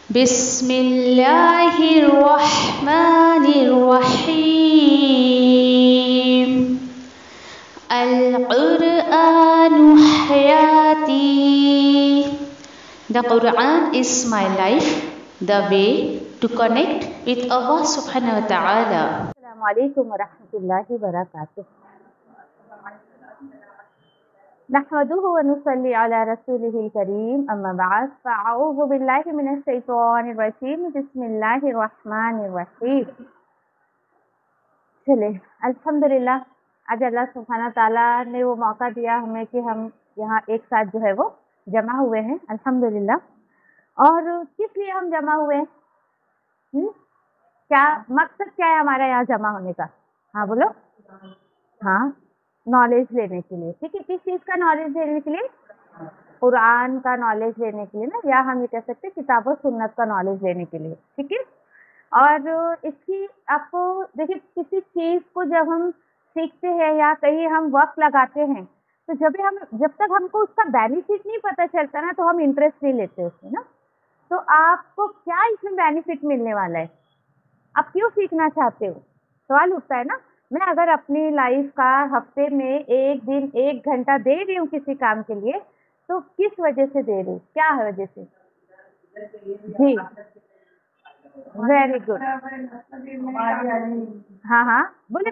Bismillahirrahmanirrahim. Al-Qur'anu hayati. The Quran is my life, the way to connect with Allah subhanahu wa ta'ala. Assalamualaikum warahmatullahi wabarakatuh. नहमदुहु व नुसल्ली अला रसूलिहिल करीम अम्मा बाद फ़अऊज़ु बिल्लाहि मिनश शैतानिर रजीम बिस्मिल्लाहिर रहमानिर रहीम। चले अल्हम्दुलिल्लाह, आज अल्लाह सुब्हानहू ताला ने वो मौका दिया हमें कि हम यहाँ एक साथ जो है वो जमा हुए हैं अल्हम्दुलिल्लाह। और किस लिए हम जमा हुए हैं? क्या मकसद क्या है हमारा यहाँ जमा होने का? हाँ बोलो। हाँ, नॉलेज लेने के लिए। ठीक है, किस चीज़ का नॉलेज लेने के लिए? कुरान का नॉलेज लेने के लिए ना, या हम ये कह सकते हैं किताब और सुन्नत का नॉलेज लेने के लिए। ठीक है, और इसकी आपको देखिए, किसी चीज़ को जब हम सीखते हैं या कहीं हम वक्त लगाते हैं, तो जब तक हमको उसका बेनिफिट नहीं पता चलता ना, तो हम इंटरेस्ट नहीं लेते उसमें ना। तो आपको क्या इसमें बेनिफिट मिलने वाला है? आप क्यों सीखना चाहते हो? सवाल उठता है ना। मैं अगर अपनी लाइफ का हफ्ते में एक दिन 1 घंटा दे रही हूँ किसी काम के लिए, तो किस वजह से दे रही हूँ? क्या वजह से? जी, वेरी गुड। हाँ, बोले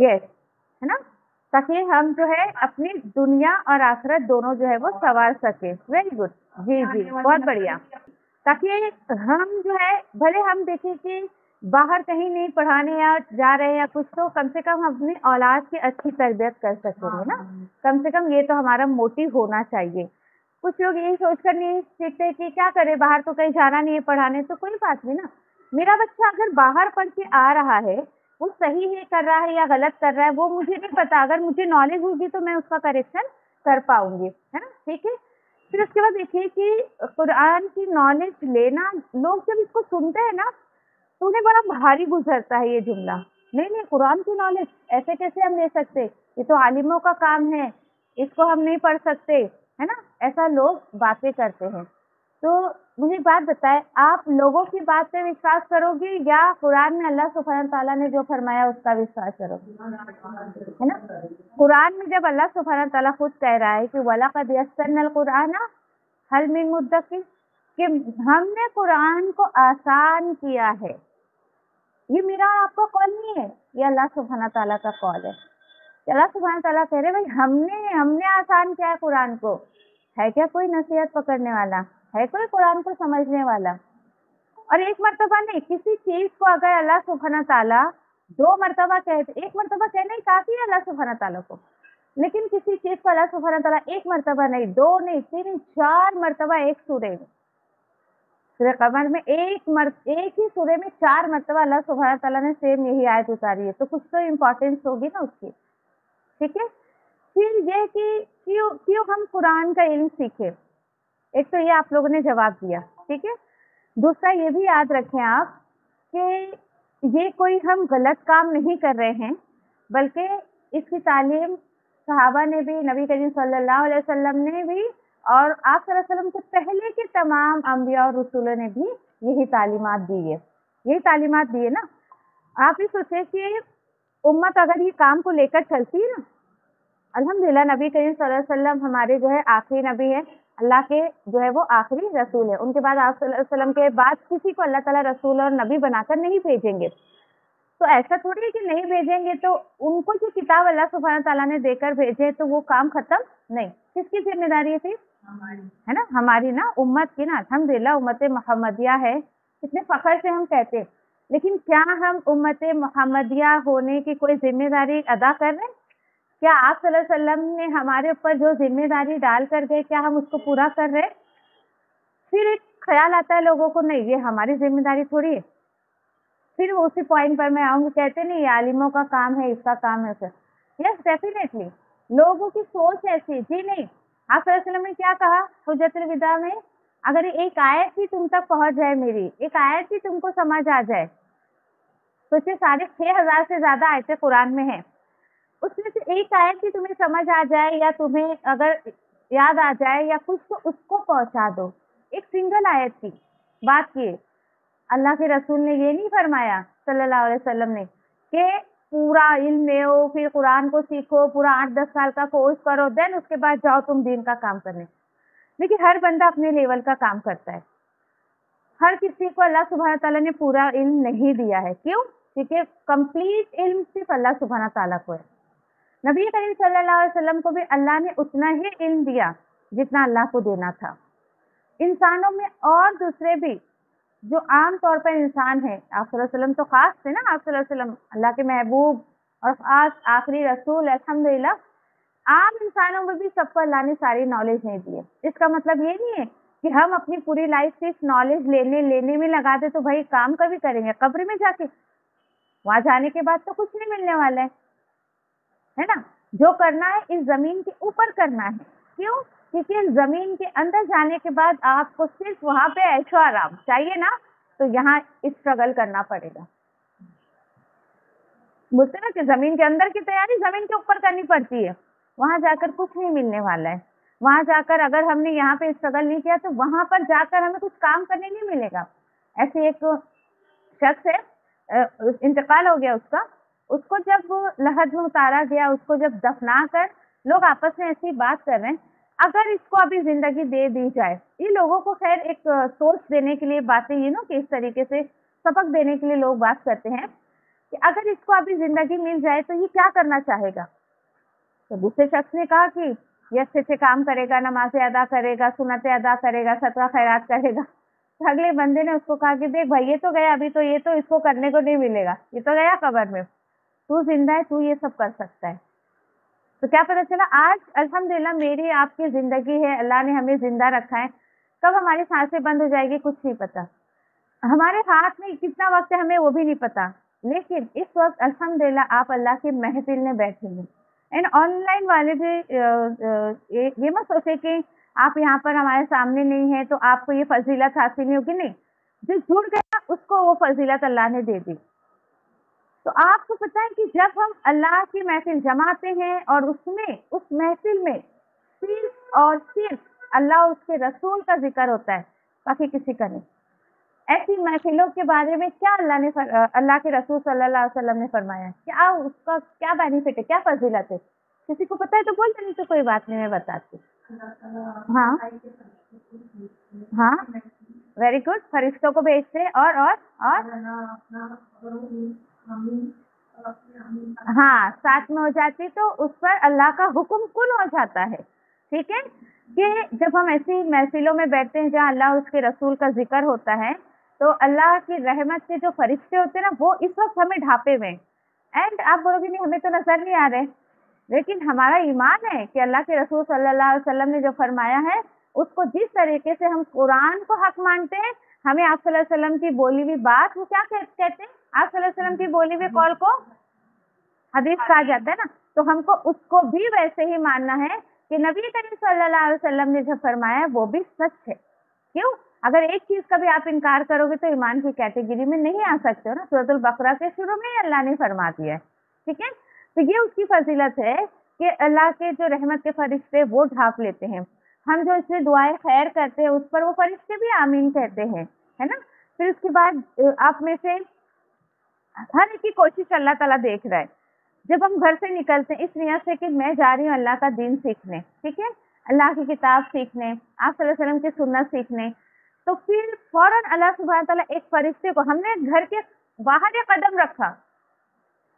यस, है ना, ताकि हम जो है अपनी दुनिया और आखिरत दोनों जो है वो संवार सके। वेरी गुड, जी, बहुत बढ़िया। ताकि हम जो है, भले हम देखें कि बाहर कहीं नहीं पढ़ाने या जा रहे हैं या कुछ, तो कम से कम हम अपनी औलाद की अच्छी तरबियत कर सकेंगे ना। कम से कम ये तो हमारा मोटिव होना चाहिए। कुछ लोग यही सोचकर नहीं सीखते कि क्या करें, बाहर तो कहीं जाना नहीं है पढ़ाने, तो कोई बात नहीं ना। मेरा बच्चा अगर बाहर पढ़ के आ रहा है, वो सही है कर रहा है या गलत कर रहा है, वो मुझे नहीं पता। अगर मुझे नॉलेज होगी तो मैं उसका करेक्शन कर पाऊंगी, है ना। ठीक है, फिर उसके बाद देखिए कि कुरान की नॉलेज लेना, लोग जब इसको सुनते हैं ना, तो उन्हें बड़ा भारी गुजरता है ये जुमला। नहीं, कुरान की नॉलेज ऐसे कैसे हम ले सकते? ये तो आलिमों का काम है, इसको हम नहीं पढ़ सकते, है ना। ऐसा लोग बातें करते हैं। तो मुझे एक बात बताएं, आप लोगों की बात पे विश्वास करोगे या कुरान में अल्लाह सुब्हानहू ताला ने जो फरमाया उसका विश्वास करोगे? है ना। कुरान में जब अल्लाह सुब्हानहू ताला खुद कह रहा है कि वलक़द यस्सरनल कुरान हल मिन मुद्दकिर, कि हमने कुरान को आसान किया है। ये मेरा आपका कॉल नहीं है, ये अल्लाह सुब्हानहू ताला का कॉल है। अल्लाह सुब्हानहू ताला कह रहे भाई हमने आसान किया है कुरान को। है क्या कोई नसीहत पकड़ने वाला? है कोई कुरान को समझने वाला? और एक मर्तबा नहीं, किसी चीज को अगर अल्लाह सुब्हानहू ताला 2 मर्तबा कहते, 1 मर्तबा कहना ही काफी है अल्लाह सुब्हानहू ताला को। लेकिन किसी चीज को अल्लाह सुब्हानहू ताला 1 मर्तबा नहीं, 2 नहीं, 3, 4 मर्तबा एक सूरे में, सूरह कमर में एक ही सूरे में 4 मर्तबा अल्लाह सुब्हानहू ताला ने सेम यही आयत उतारी है, तो कुछ तो इम्पोर्टेंस होगी ना उसकी। ठीक है, फिर ये कि क्यों हम कुरान का इल्म सीखे? एक तो ये आप लोगों ने जवाब दिया। ठीक है, दूसरा ये भी याद रखें आप कि ये कोई हम गलत काम नहीं कर रहे हैं, बल्कि इसकी तालीम सहाबा ने भी, नबी करीम सल्लल्लाहु अलैहि वसल्लम ने भी, और आप सल्लल्लाहु अलैहि वसल्लम के पहले के तमाम अंबिया और रसूलों ने भी यही तालीमात दी है। यही तालीमात दी है ना। आप ही सोचे कि उम्मत अगर ये काम को लेकर चलती है ना, अल्हम्दुलिल्लाह नबी करीम सल्लल्लाहु अलैहि वसल्लम हमारे जो है आखिरी नबी है, अल्लाह के जो है वो आखिरी रसूल है। उनके बाद आप सल्लल्लाहु अलैहि वसल्लम के बाद किसी को अल्लाह ताला रसूल और नबी बनाकर नहीं भेजेंगे। तो ऐसा थोड़ी है कि नहीं भेजेंगे तो उनको जो किताब अल्लाह सुब्हानहू ताला ने देकर भेजे तो वो काम खत्म नहीं। किसकी जिम्मेदारी है फिर? है ना, हमारी ना, उम्मत की ना। अल्हम्दुलिल्लाह उम्मत मोहम्मदिया है, कितने फख्र से हम कहते हैं। लेकिन क्या हम उम्मत मोहम्मदिया होने की कोई जिम्मेदारी अदा कर रहे हैं? क्या आप सल्लल्लाहु अलैहि वसल्लम ने हमारे ऊपर जो जिम्मेदारी डाल कर गए, क्या हम उसको पूरा कर रहे हैं? फिर एक ख्याल आता है लोगों को, नहीं ये हमारी जिम्मेदारी थोड़ी है। फिर उसी पॉइंट पर मैं आऊंगी, कहते नहीं ये आलिमों का काम है, इसका काम है सर। यस डेफिनेटली, लोगों की सोच ऐसी। जी नहीं, आप सल्लल्लाहु अलैहि वसल्लम ने क्या कहा हुज्जतुल विदा में? अगर एक आयत भी तुम तक पहुंच जाए, मेरी एक आयत भी तुमको समझ आ जाए, सोचिए 6,500 से ज्यादा आयतें कुरान में है, उसमें से एक आयत भी तुम्हें समझ आ जाए या तुम्हें अगर याद आ जाए या कुछ, तो उसको पहुंचा दो। सिंगल आयत की बात की है। अल्लाह के रसूल ने ये नहीं फरमाया सल्लल्लाहु अलैहि वसल्लम ने कि पूरा इल्म ले, फिर कुरान को सीखो, पूरा 8-10 साल का कोर्स करो, देन उसके बाद जाओ तुम दीन का काम करने। देखिए हर बंदा अपने लेवल का काम करता है, हर किसी को अल्लाह सुब्हान ताला ने पूरा इल्म नहीं दिया है। क्यों? क्योंकि कंप्लीट इल्म सिर्फ अल्लाह सुब्हान ताला को है। नबी करीम सल्लल्लाहु अलैहि वसल्लम को भी अल्लाह ने उतना ही इल्म दिया जितना अल्लाह को देना था। इंसानों में और दूसरे भी जो आम तौर पर इंसान है, आप सल्लल्लाहु अलैहि वसल्लम तो खास थे ना, आप सल्लल्लाहु अलैहि वसल्लम अल्लाह के महबूब और खास आखिरी रसूल, अल्हम्दुलिल्लाह। आम इंसानों में भी सबको अल्लाह ने सारी नॉलेज नहीं दी है। इसका मतलब ये नहीं है कि हम अपनी पूरी लाइफ सिर्फ नॉलेज लेने में लगा दे तो भाई काम कभी करेंगे कब्र में जाके, वहां जाने के बाद तो कुछ नहीं मिलने वाला है ना। जो करना है इस जमीन के ऊपर करना है। क्यों? क्योंकि इस जमीन के अंदर जाने के बाद आपको सिर्फ वहां पे ऐशो आराम चाहिए ना, तो यहाँ स्ट्रगल करना पड़ेगा। बोलते ना कि जमीन के अंदर की तैयारी जमीन के ऊपर करनी पड़ती है, वहां जाकर कुछ नहीं मिलने वाला है। वहां जाकर अगर हमने यहाँ पे स्ट्रगल नहीं किया तो वहां पर जाकर हमें कुछ काम करने नहीं मिलेगा। ऐसे एक शख्स है, इंतकाल हो गया उसका, उसको जब लहद में उतारा गया, उसको जब दफना कर लोग आपस में ऐसी बात कर रहे हैं, अगर इसको अभी जिंदगी दे दी जाए, ये लोगों को खैर एक सोच देने के लिए बातें ये ना कि इस तरीके से सबक देने के लिए लोग बात करते हैं कि अगर इसको अभी जिंदगी मिल जाए तो ये क्या करना चाहेगा। तो दूसरे शख्स ने कहा कि ये अच्छे से काम करेगा, नमाजें अदा करेगा, सुन्नतें अदा करेगा, सदका खैरात करेगा। तो अगले बंदे ने उसको कहा कि देख भाई, ये तो गया, अभी तो ये तो इसको करने को नहीं मिलेगा, ये तो गया कब्र में, तू जिंदा है, तू ये सब कर सकता है। तो क्या पता चला, आज अल्हम्दुलिल्लाह मेरी आपकी जिंदगी है, अल्लाह ने हमें जिंदा रखा है। कब हमारी सांसें बंद हो जाएगी कुछ नहीं पता, हमारे हाथ में कितना वक्त है हमें वो भी नहीं पता। लेकिन इस वक्त अल्हम्दुलिल्लाह आप अल्लाह की महफिल में बैठे हैं। एंड ऑनलाइन वाले भी ये मत सोचे कि आप यहाँ पर हमारे सामने नहीं है तो आपको ये फजीलत हासिल नहीं होगी, नहीं, जो जुड़ गया उसको वो फजीलत अल्लाह ने दे दी। तो आपको पता है कि जब हम अल्लाह की महफिल जमाते हैं और उसमें उस महफिल में सिर्फ और सिर्फ अल्लाह और उसके रसूल का जिक्र होता है, बाकी किसी का नहीं। ऐसी महफिलों के बारे में क्या अल्लाह के रसूल सल्लल्लाहु अलैहि वसल्लम ने फरमाया, क्या उसका क्या बेनिफिट है, क्या फजीलत है? किसी को पता है तो बोल देने, तो कोई बात नहीं, मैं बताती। हाँ हाँ, वेरी गुड। फरिश्तों को भेजते और हाँ साथ में हो जाती तो उस पर अल्लाह का हुक्म कुन हो जाता है। ठीक है, कि जब हम ऐसी महफिलों में बैठते हैं जहाँ अल्लाह उसके रसूल का जिक्र होता है, तो अल्लाह की रहमत के जो फरिश्ते होते हैं ना, वो इस वक्त हमें ढापे हुए। एंड आप बोलोगे नहीं हमें तो नजर नहीं आ रहे, लेकिन हमारा ईमान है कि अल्लाह के रसूल सल्लल्लाहु अलैहि वसल्लम ने जो फरमाया है उसको जिस तरीके से हम कुरान को हक मानते हैं, हमें आप सल्लल्लाहु अलैहि वसल्लम की बोली हुई बात, वो क्या कहते हैं, आप सल्लल्लाहु अलैहि वसल्लम की बोली हुई कौल को हदीस कहा जाता है ना, तो हमको उसको भी वैसे ही मानना है कि नबी करीम सल्लल्लाहु अलैहि वसल्लम ने जो फरमाया है वो भी सच है। क्यों? अगर एक चीज का भी आप इनकार करोगे तो ईमान की कैटेगरी में नहीं आ सकते हो ना। सूरतुल बकरा के शुरू में ही अल्लाह ने फरमा दिया है। ठीक है, तो ये उसकी फजीलत है कि अल्लाह के जो रहमत के फरिश्ते वो ढाप लेते हैं। हम जो इससे दुआएं खैर करते हैं उस पर वो फरिश्ते भी आमीन कहते हैं, है ना। फिर उसके बाद आप में से हर एक की कोशिश अल्लाह ताला देख रहा है। जब हम घर से निकलते हैं इस नियत से कि मैं जा रही हूँ अल्लाह का दीन सीखने, ठीक है, अल्लाह की किताब सीखने, आप सल्लल्लाहु अलैहि वसल्लम की सुन्नत सीखने, तो फिर फौरन अल्लाह सुब्हान ताला एक फरिश्ते को, हमने घर के बाहर एक कदम रखा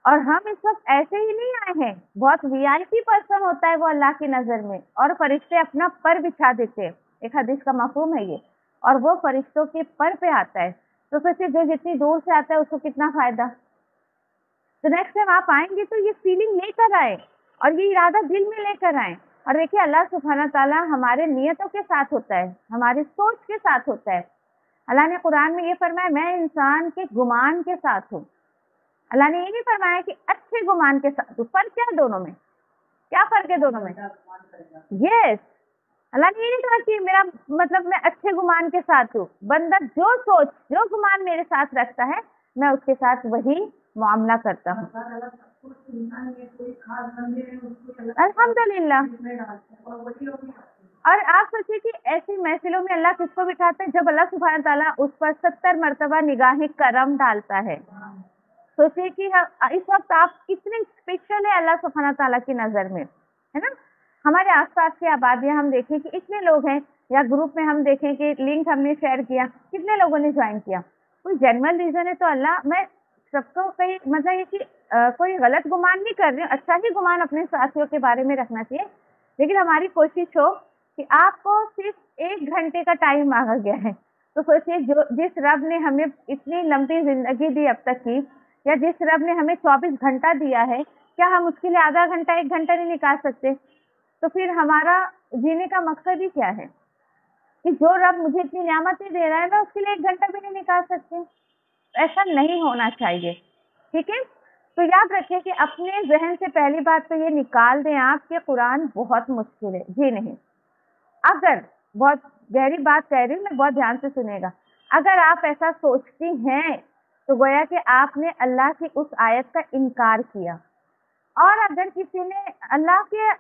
और हम इस वक्त ऐसे ही नहीं आए हैं, बहुत वीआईपी पर्सन होता है वो अल्लाह की नजर में, और फरिश्ते अपना पर बिछा देते हैं, एक हदीस का मफहूम है ये, और वो फरिश्तों के पर पे आता है। तो फिर जो जितनी दूर से आता है उसको कितना फायदा। तो नेक्स्ट टाइम आप आएंगे तो ये फीलिंग लेकर आए और ये इरादा दिल में लेकर आए। और देखिए अल्लाह सुब्हाना ताला हमारे नियतों के साथ होता है, हमारी सोच के साथ होता है। अल्लाह ने कुरान में ये फरमाया मैं इंसान के गुमान के साथ हूँ। अल्लाह ने ये नहीं फरमाया कि अच्छे गुमान के साथ हूँ। फर्क क्या है दोनों में? क्या फर्क है दोनों में? यस, अल्लाह ने ये नहीं कहा कि मेरा मतलब मैं अच्छे गुमान के साथ हूँ। बंदा जो सोच जो गुमान मेरे साथ रखता है मैं उसके साथ वही मामला करता हूँ। अल्हम्दुलिल्लाह, اور आप सोचिए कि ऐसी महफिलों में अल्लाह किसको बिठाता है, जब अल्लाह सुब्हान ताला उस पर 70 मरतबा निगाह करम डालता है। सोचिए कि इस वक्त आप कितने स्पेशल है अल्लाह सुब्हान ताला की नजर में, है ना। हमारे आसपास की आबादियां हम देखें कि इतने लोग हैं, या ग्रुप में हम देखें कि लिंक हमने शेयर किया, कितने लोगों ने ज्वाइन किया। कोई जेन्युइन रीजन है तो अल्लाह, मैं सबको कहीं मतलब ये कि कोई गलत गुमान नहीं कर रही हूँ, अच्छा ही गुमान अपने साथियों के बारे में रखना चाहिए, लेकिन हमारी कोशिश हो कि आपको सिर्फ 1 घंटे का टाइम मांगा गया है, तो सोचिए जो जिस रब ने हमें इतनी लंबी जिंदगी दी अब तक की, या जिस रब ने हमें 24 घंटा दिया है, क्या हम उसके लिए आधा घंटा 1 घंटा नहीं निकाल सकते? तो फिर हमारा जीने का मकसद ही क्या है कि जो रब मुझे इतनी नियामतें दे रहा है मैं उसके लिए 1 घंटा भी नहीं निकाल सकती? ऐसा नहीं होना चाहिए, ठीक है। तो याद रखिए कि अपने जहन से पहली बात तो ये निकाल दें आप कि कुरान बहुत मुश्किल है। जी नहीं, अगर, बहुत गहरी बात कह रही हूँ मैं, बहुत ध्यान से सुनेगा, अगर आप ऐसा सोचती हैं तो गोया कि आपने अल्लाह की उस आयत का इनकार किया। और अगर किसी ने अल्लाह के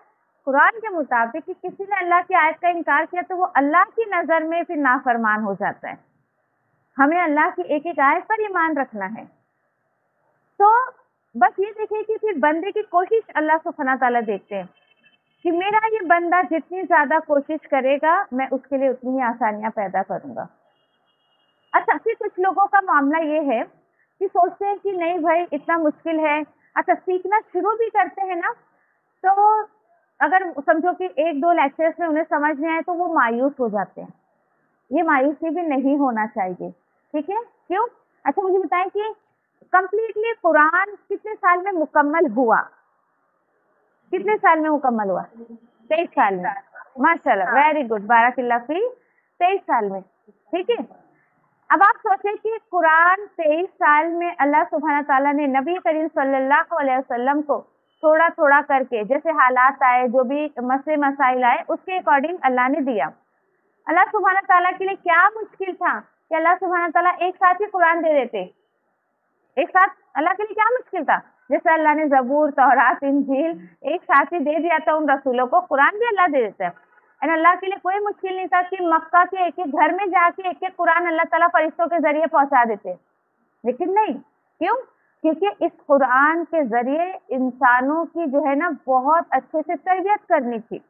कुरान के मुताबिक कि किसी ने अल्लाह की आयत का इनकार किया तो वो अल्लाह की नजर में फिर नाफरमान हो जाता है। हमें अल्लाह की एक एक आयत पर ईमान रखना है। तो बस ये देखिए कि फिर बंदे की कोशिश अल्लाह सुब्हान ताला देखते हैं कि मेरा ये बंदा जितनी ज्यादा कोशिश करेगा मैं उसके लिए उतनी ही आसानियां पैदा करूंगा। अच्छा, फिर कुछ लोगों का मामला ये है कि सोचते हैं कि नहीं भाई इतना मुश्किल है, अच्छा सीखना शुरू भी करते हैं ना, तो अगर समझो कि 1-2 लेक्चर्स में उन्हें समझ नहीं आए तो वो मायूस हो जाते हैं। ये मायूसी भी नहीं होना चाहिए, ठीक है। क्यों? अच्छा मुझे बताएं कि कंप्लीटली कुरान कितने साल में मुकम्मल हुआ? कितने साल में मुकम्मल हुआ? 23 साल में। माशाल्लाह, वेरी गुड, बारकल्लाह फी, 23 साल में, ठीक है। अब आप सोचें कि कुरान 23 साल में अल्लाह सुब्हान ताला ने नबी करीम सल्लल्लाहु अलैहि वसल्लम को थोड़ा थोड़ा करके, जैसे हालात आए, जो भी मसले मसाइल आए, उसके अकॉर्डिंग अल्लाह ने दिया। अल्लाह सुब्हान ताला के लिए क्या मुश्किल था कि अल्लाह सुब्हान ताला एक साथ ही कुरान दे देते? एक साथ अल्लाह के लिए क्या मुश्किल था? जैसे अल्लाह ने जबूर, तौरात, इंजील एक साथ ही दे दिया था उन रसूलों को, कुरान भी अल्लाह दे देता है। एंड अल्लाह के लिए कोई मुश्किल नहीं था कि मक्का के एक एक घर में जाके एक एक कुरान अल्लाह ताला फरिश्तों के जरिए पहुंचा देते, लेकिन नहीं। क्यों? क्योंकि इस कुरान के जरिए इंसानों की जो है ना बहुत अच्छे से तरबियत करनी थी।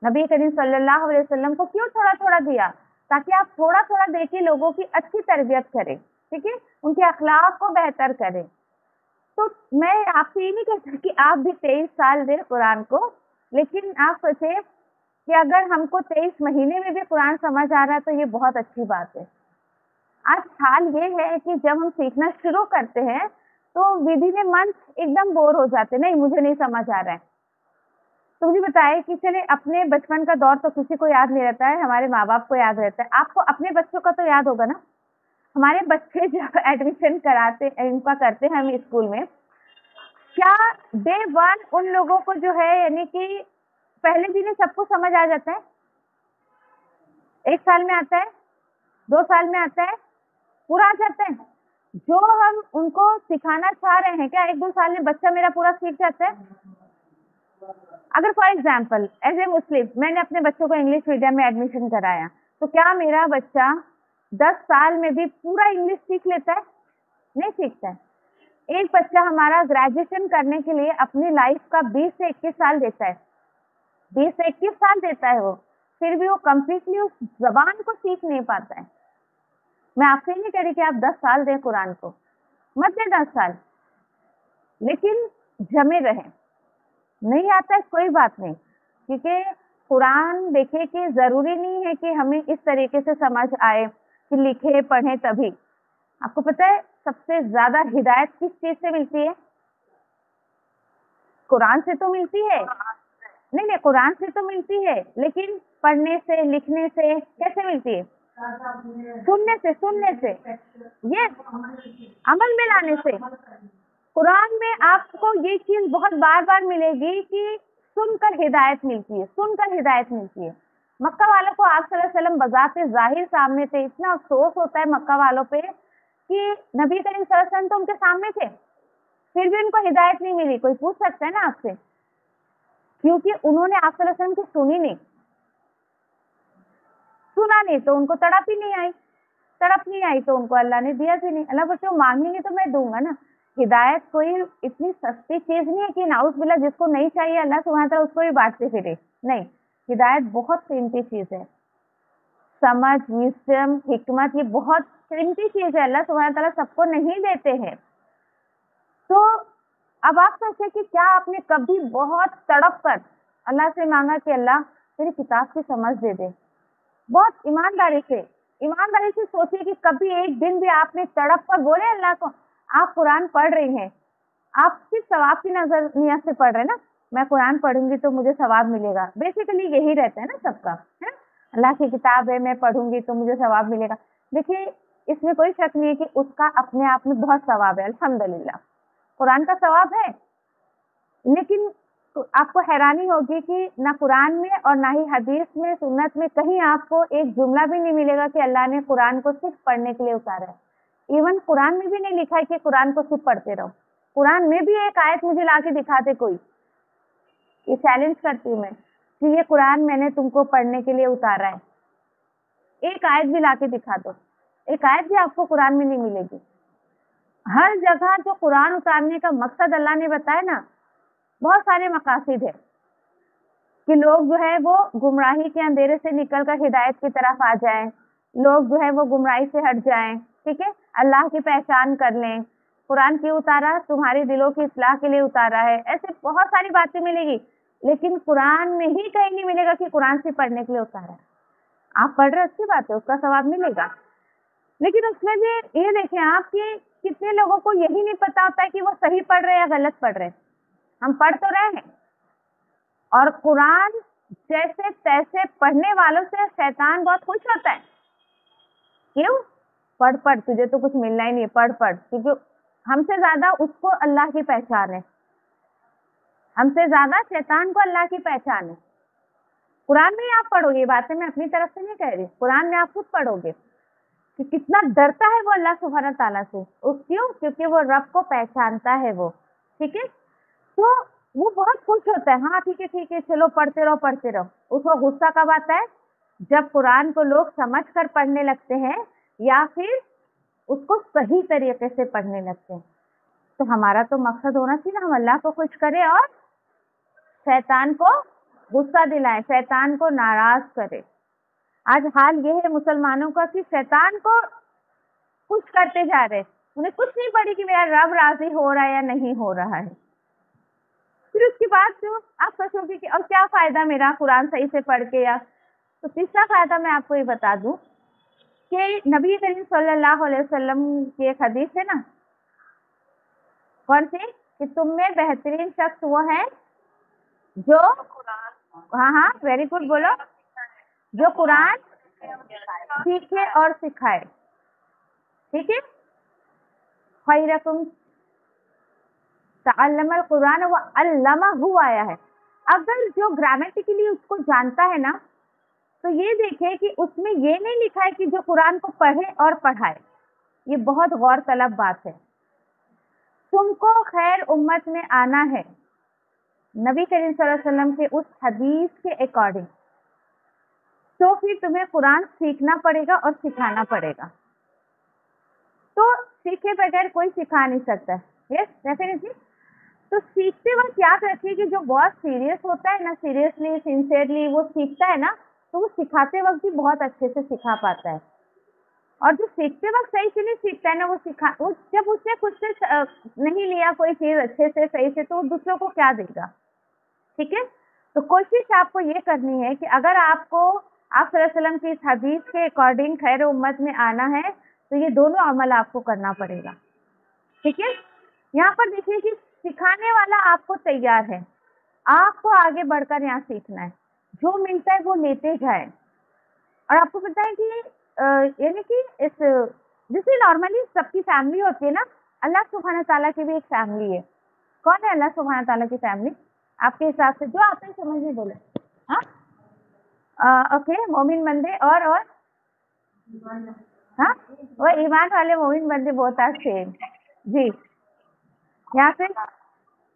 नबी करीम सल्लल्लाहु अलैहि वसल्लम को क्यों थोड़ा थोड़ा दिया? ताकि आप थोड़ा थोड़ा देके लोगों की अच्छी तरबियत करें, ठीक है, उनके अखलाक को बेहतर करें। तो मैं आपसे ये नहीं कहती कि आप भी 23 साल दें कुरान को, लेकिन आप सोचें कि अगर हमको 23 महीने में भी कुरान समझ आ रहा है तो ये बहुत अच्छी बात है। आज हाल ये है कि जब हम सीखना शुरू करते हैं तो विधि में मन एकदम बोर हो जाते, नहीं मुझे नहीं समझ आ रहा है। तो मुझे बताए कि चले अपने बचपन का दौर तो किसी को याद नहीं रहता है, हमारे माँ बाप को याद रहता है, आपको अपने बच्चों का तो याद होगा ना। हमारे बच्चे जब एडमिशन कराते इनका करते हैं हम स्कूल में, क्या डे 1 उन लोगों को जो है यानी कि पहले दिन सब कुछ समझ आ जाता है? 1 साल में आता है, 2 साल में आता है, पूरा आ जाता है? जो हम उनको सिखाना चाह रहे हैं क्या 1-2 साल में बच्चा मेरा पूरा सीख जाता है? अगर फॉर एग्जाम्पल एज ए मुस्लिम मैंने अपने बच्चों को इंग्लिश मीडियम में एडमिशन कराया, तो क्या मेरा बच्चा 10 साल में भी पूरा इंग्लिश सीख लेता है? नहीं सीखता है। एक बच्चा हमारा ग्रेजुएशन करने के लिए अपनी लाइफ का 20 से 21 साल देता है, 20 से 21 साल देता है वो, फिर भी वो कंप्लीटली उस जबान को सीख नहीं पाता है। मैं आपसे नहीं कह रही कि आप 10 साल दें कुरान को, मत दें 10 साल, लेकिन जमे रहें। नहीं आता है कोई बात नहीं, क्योंकि कुरान देखे कि जरूरी नहीं है कि हमें इस तरीके से समझ आए कि लिखे पढ़े तभी। आपको पता है सबसे ज्यादा हिदायत किस चीज से मिलती है? कुरान से तो मिलती है, नहीं कुरान से तो मिलती है, लेकिन पढ़ने से, लिखने से कैसे मिलती है? सुनने से, ये अमल में लाने से। कुरान में आपको ये चीज बहुत बार बार मिलेगी कि सुनकर हिदायत मिलती है, सुनकर हिदायत मिलती है। मक्का वालों को आप सल्लल्लाहु अलैहि वसल्लम बजाते जाहिर सामने थे, इतना अफसोस होता है मक्का वालों पे कि नबी करीम सल्लल्लाहु अलैहि वसल्लम तो उनके सामने थे, फिर भी उनको हिदायत नहीं मिली। कोई पूछ सकता है ना आपसे, क्योंकि उन्होंने आप सल्लल्लाहु अलैहि वसल्लम की सुनी नहीं। सुना नहीं तो उनको तड़प ही नहीं आई, तड़प नहीं आई तो उनको अल्लाह ने दिया भी नहीं। अल्लाह बोलते मांगेंगे तो मैं दूंगा ना। हिदायत कोई इतनी सस्ती चीज नहीं है कि नाउस बिल्ला जिसको नहीं चाहिए अल्लाह सुभान ताला उसको भी बांटते फिरे, नहीं। हिदायत बहुत कीमती चीज है, समझ, विजडम, हिकमत, ये बहुत कीमती चीज है, अल्लाह सुभान ताला सबको नहीं देते हैं। तो अब आप सोचिए कि क्या आपने कभी बहुत तड़प कर अल्लाह से मांगा कि अल्लाह तेरी किताब की समझ दे दे। बहुत ईमानदारी से सोचिए कि कभी एक दिन भी आपने तड़प कर बोले अल्लाह को। आप कुरान पढ़ रही हैं, आप सिर्फ सवाब की नजर नियत से पढ़ रहे हैं ना, मैं कुरान पढ़ूंगी तो मुझे सवाब मिलेगा, बेसिकली यही रहता है ना सबका, है। अल्लाह की किताब है, मैं पढ़ूंगी तो मुझे सवाब मिलेगा। देखिए इसमें कोई शक नहीं है कि उसका अपने आप में बहुत सवाब है, अल्हम्दुलिल्लाह कुरान का सवाब है। लेकिन आपको हैरानी होगी कि ना कुरान में और ना ही हदीस में, सुन्नत में कहीं आपको एक जुमला भी नहीं मिलेगा कि अल्लाह ने कुरान को सिर्फ पढ़ने के लिए उतारा है। इवन कुरान में भी नहीं लिखा है कि कुरान को सिर्फ पढ़ते रहो। कुरान में भी एक आयत मुझे लाके दिखा दे कोई, ये चैलेंज करती हूँ मैं कि ये कुरान मैंने तुमको पढ़ने के लिए उतारा है, एक आयत भी लाके दिखा दो। एक आयत भी आपको कुरान में नहीं मिलेगी। हर जगह जो कुरान उतारने का मकसद अल्लाह ने बताया ना, बहुत सारे मकासिद है कि लोग जो है वो गुमराही के अंधेरे से निकलकर हिदायत की तरफ आ जाएं, लोग जो है वो गुमराही से हट जाएं, ठीक है, अल्लाह की पहचान कर लें। कुरान क्यों उतारा? तुम्हारे दिलों की इस्लाह के लिए उतारा है। ऐसे बहुत सारी बातें मिलेगी, लेकिन कुरान में ही कहीं नहीं मिलेगा कि कुरान से पढ़ने के लिए उतारा है। आप पढ़ रहे अच्छी बात है, उसका सवाब मिलेगा, लेकिन उसमें भी ये देखें आप कि कितने लोगों को यही नहीं पता होता है कि वो सही पढ़ रहे हैं या गलत पढ़ रहे हैं। हम पढ़ तो रहे हैं, और कुरान जैसे तैसे पढ़ने वालों से शैतान बहुत खुश होता है। क्यों? पढ़ पढ़, तुझे तो कुछ मिलना ही नहीं है, पढ़ पढ़, क्योंकि हमसे ज्यादा उसको अल्लाह की पहचान है, हमसे ज्यादा शैतान को अल्लाह की पहचान है। कुरान में आप पढ़ोगे, बातें मैं अपनी तरफ से नहीं कह रही, कुरान में आप खुद पढ़ोगे कि कितना डरता है वो अल्लाह सुब्हानहू तआला से। क्यों? क्योंकि वो रब को पहचानता है वो, ठीक है। तो वो बहुत खुश होता है, हाँ ठीक है चलो पढ़ते रहो पढ़ते रहो। उसको गुस्सा कब आता है? जब कुरान को लोग समझ कर पढ़ने लगते हैं या फिर उसको सही तरीके से पढ़ने लगते हैं। तो हमारा तो मकसद होना चाहिए ना, हम अल्लाह को खुश करें और शैतान को गुस्सा दिलाएं, शैतान को नाराज करें। आज हाल ये है मुसलमानों का कि शैतान को खुश करते जा रहे, उन्हें कुछ नहीं पड़ी कि मेरा रब राजी हो रहा है या नहीं हो रहा है। फिर उसके बाद जो आप सोचोगे कि और क्या फायदा मेरा कुरान सही से पढ़ के, या तो तीसरा फायदा मैं आपको ये बता दूं कि नबी करीम सल्लल्लाहु अलैहि वसल्लम की एक हदीस है ना, कौन सी, कि तुम में बेहतरीन शख्स वो है जो, हाँ वेरी गुड बोलो, जो कुरान सीखे और सिखाए, ठीक है। खैरकुम तअल्लमल कुरान व अल्लमहु आया है। अगर जो ग्रामेटिकली उसको जानता है ना, तो ये देखे कि उसमें ये नहीं लिखा है कि जो कुरान को पढ़े और पढ़ाए। ये बहुत गौर तलब बात है। तुमको खैर उम्मत में आना है नबी करीम सल्लल्लाहु अलैहि वसल्लम के उस हदीस के अकॉर्डिंग, तो फिर तुम्हें कुरान सीखना पड़ेगा और सिखाना पड़ेगा। तो सीखे बगैर कोई सिखा नहीं सकता, यस डेफिनेटली। तो सीखते वक्त याद रखिए कि जो बहुत सीरियस होता है ना, सीरियसली सिंसियरली वो सीखता है ना, तो वो सिखाते वक्त भी बहुत अच्छे से सिखा पाता है। और जो सीखते वक्त सही से नहीं सीखता है ना, वो जब उसने खुद से नहीं लिया कोई चीज अच्छे से सही से, तो वो दूसरों को क्या देगा, ठीक है। तो कोशिश आपको ये करनी है कि अगर आपको आप सल्लल्लाहु अलैहि वसल्लम की इस हदीस के अकॉर्डिंग खैर उम्मत में आना है, तो ये दोनों अमल आपको करना पड़ेगा, ठीक है। यहाँ पर देखिए कि सिखाने वाला आपको तैयार है, आपको आगे बढ़कर यहाँ सीखना है, जो मिलता है वो लेते जाए। और आपको पता है कि यानी कि इस जैसे नॉर्मली सबकी फैमिली होती है ना, अल्लाह सुब्हानहू तआला की भी एक फैमिली है। कौन है अल्लाह सुब्हानहू तआला की फैमिली आपके हिसाब से, जो आपने समझ में बोले? हाँ ओके, मोमिन बंदे और हाँ, वो ईमान वाले मोमिन बंदे बहुत आर सेम जी। यहाँ से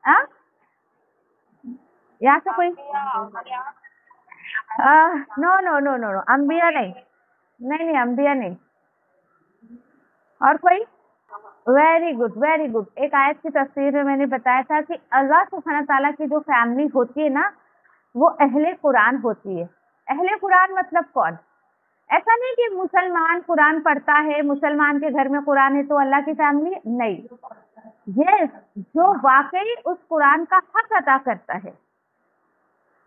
हाँ, यहाँ से कोई no no no no no, अंबिया नहीं, नहीं, अम्बिया नहीं। और कोई? Very good, very good. एक आयत की तफसीर में मैंने बताया था कि अल्लाह सुब्हानहू ताला की जो फैमिली होती है ना, वो अहले कुरान होती है। अहले कुरान मतलब कौन? ऐसा नहीं कि मुसलमान कुरान पढ़ता है, मुसलमान के घर में कुरान है तो अल्लाह की फैमिली, नहीं। यस, जो वाकई उस कुरान का हक अदा करता है,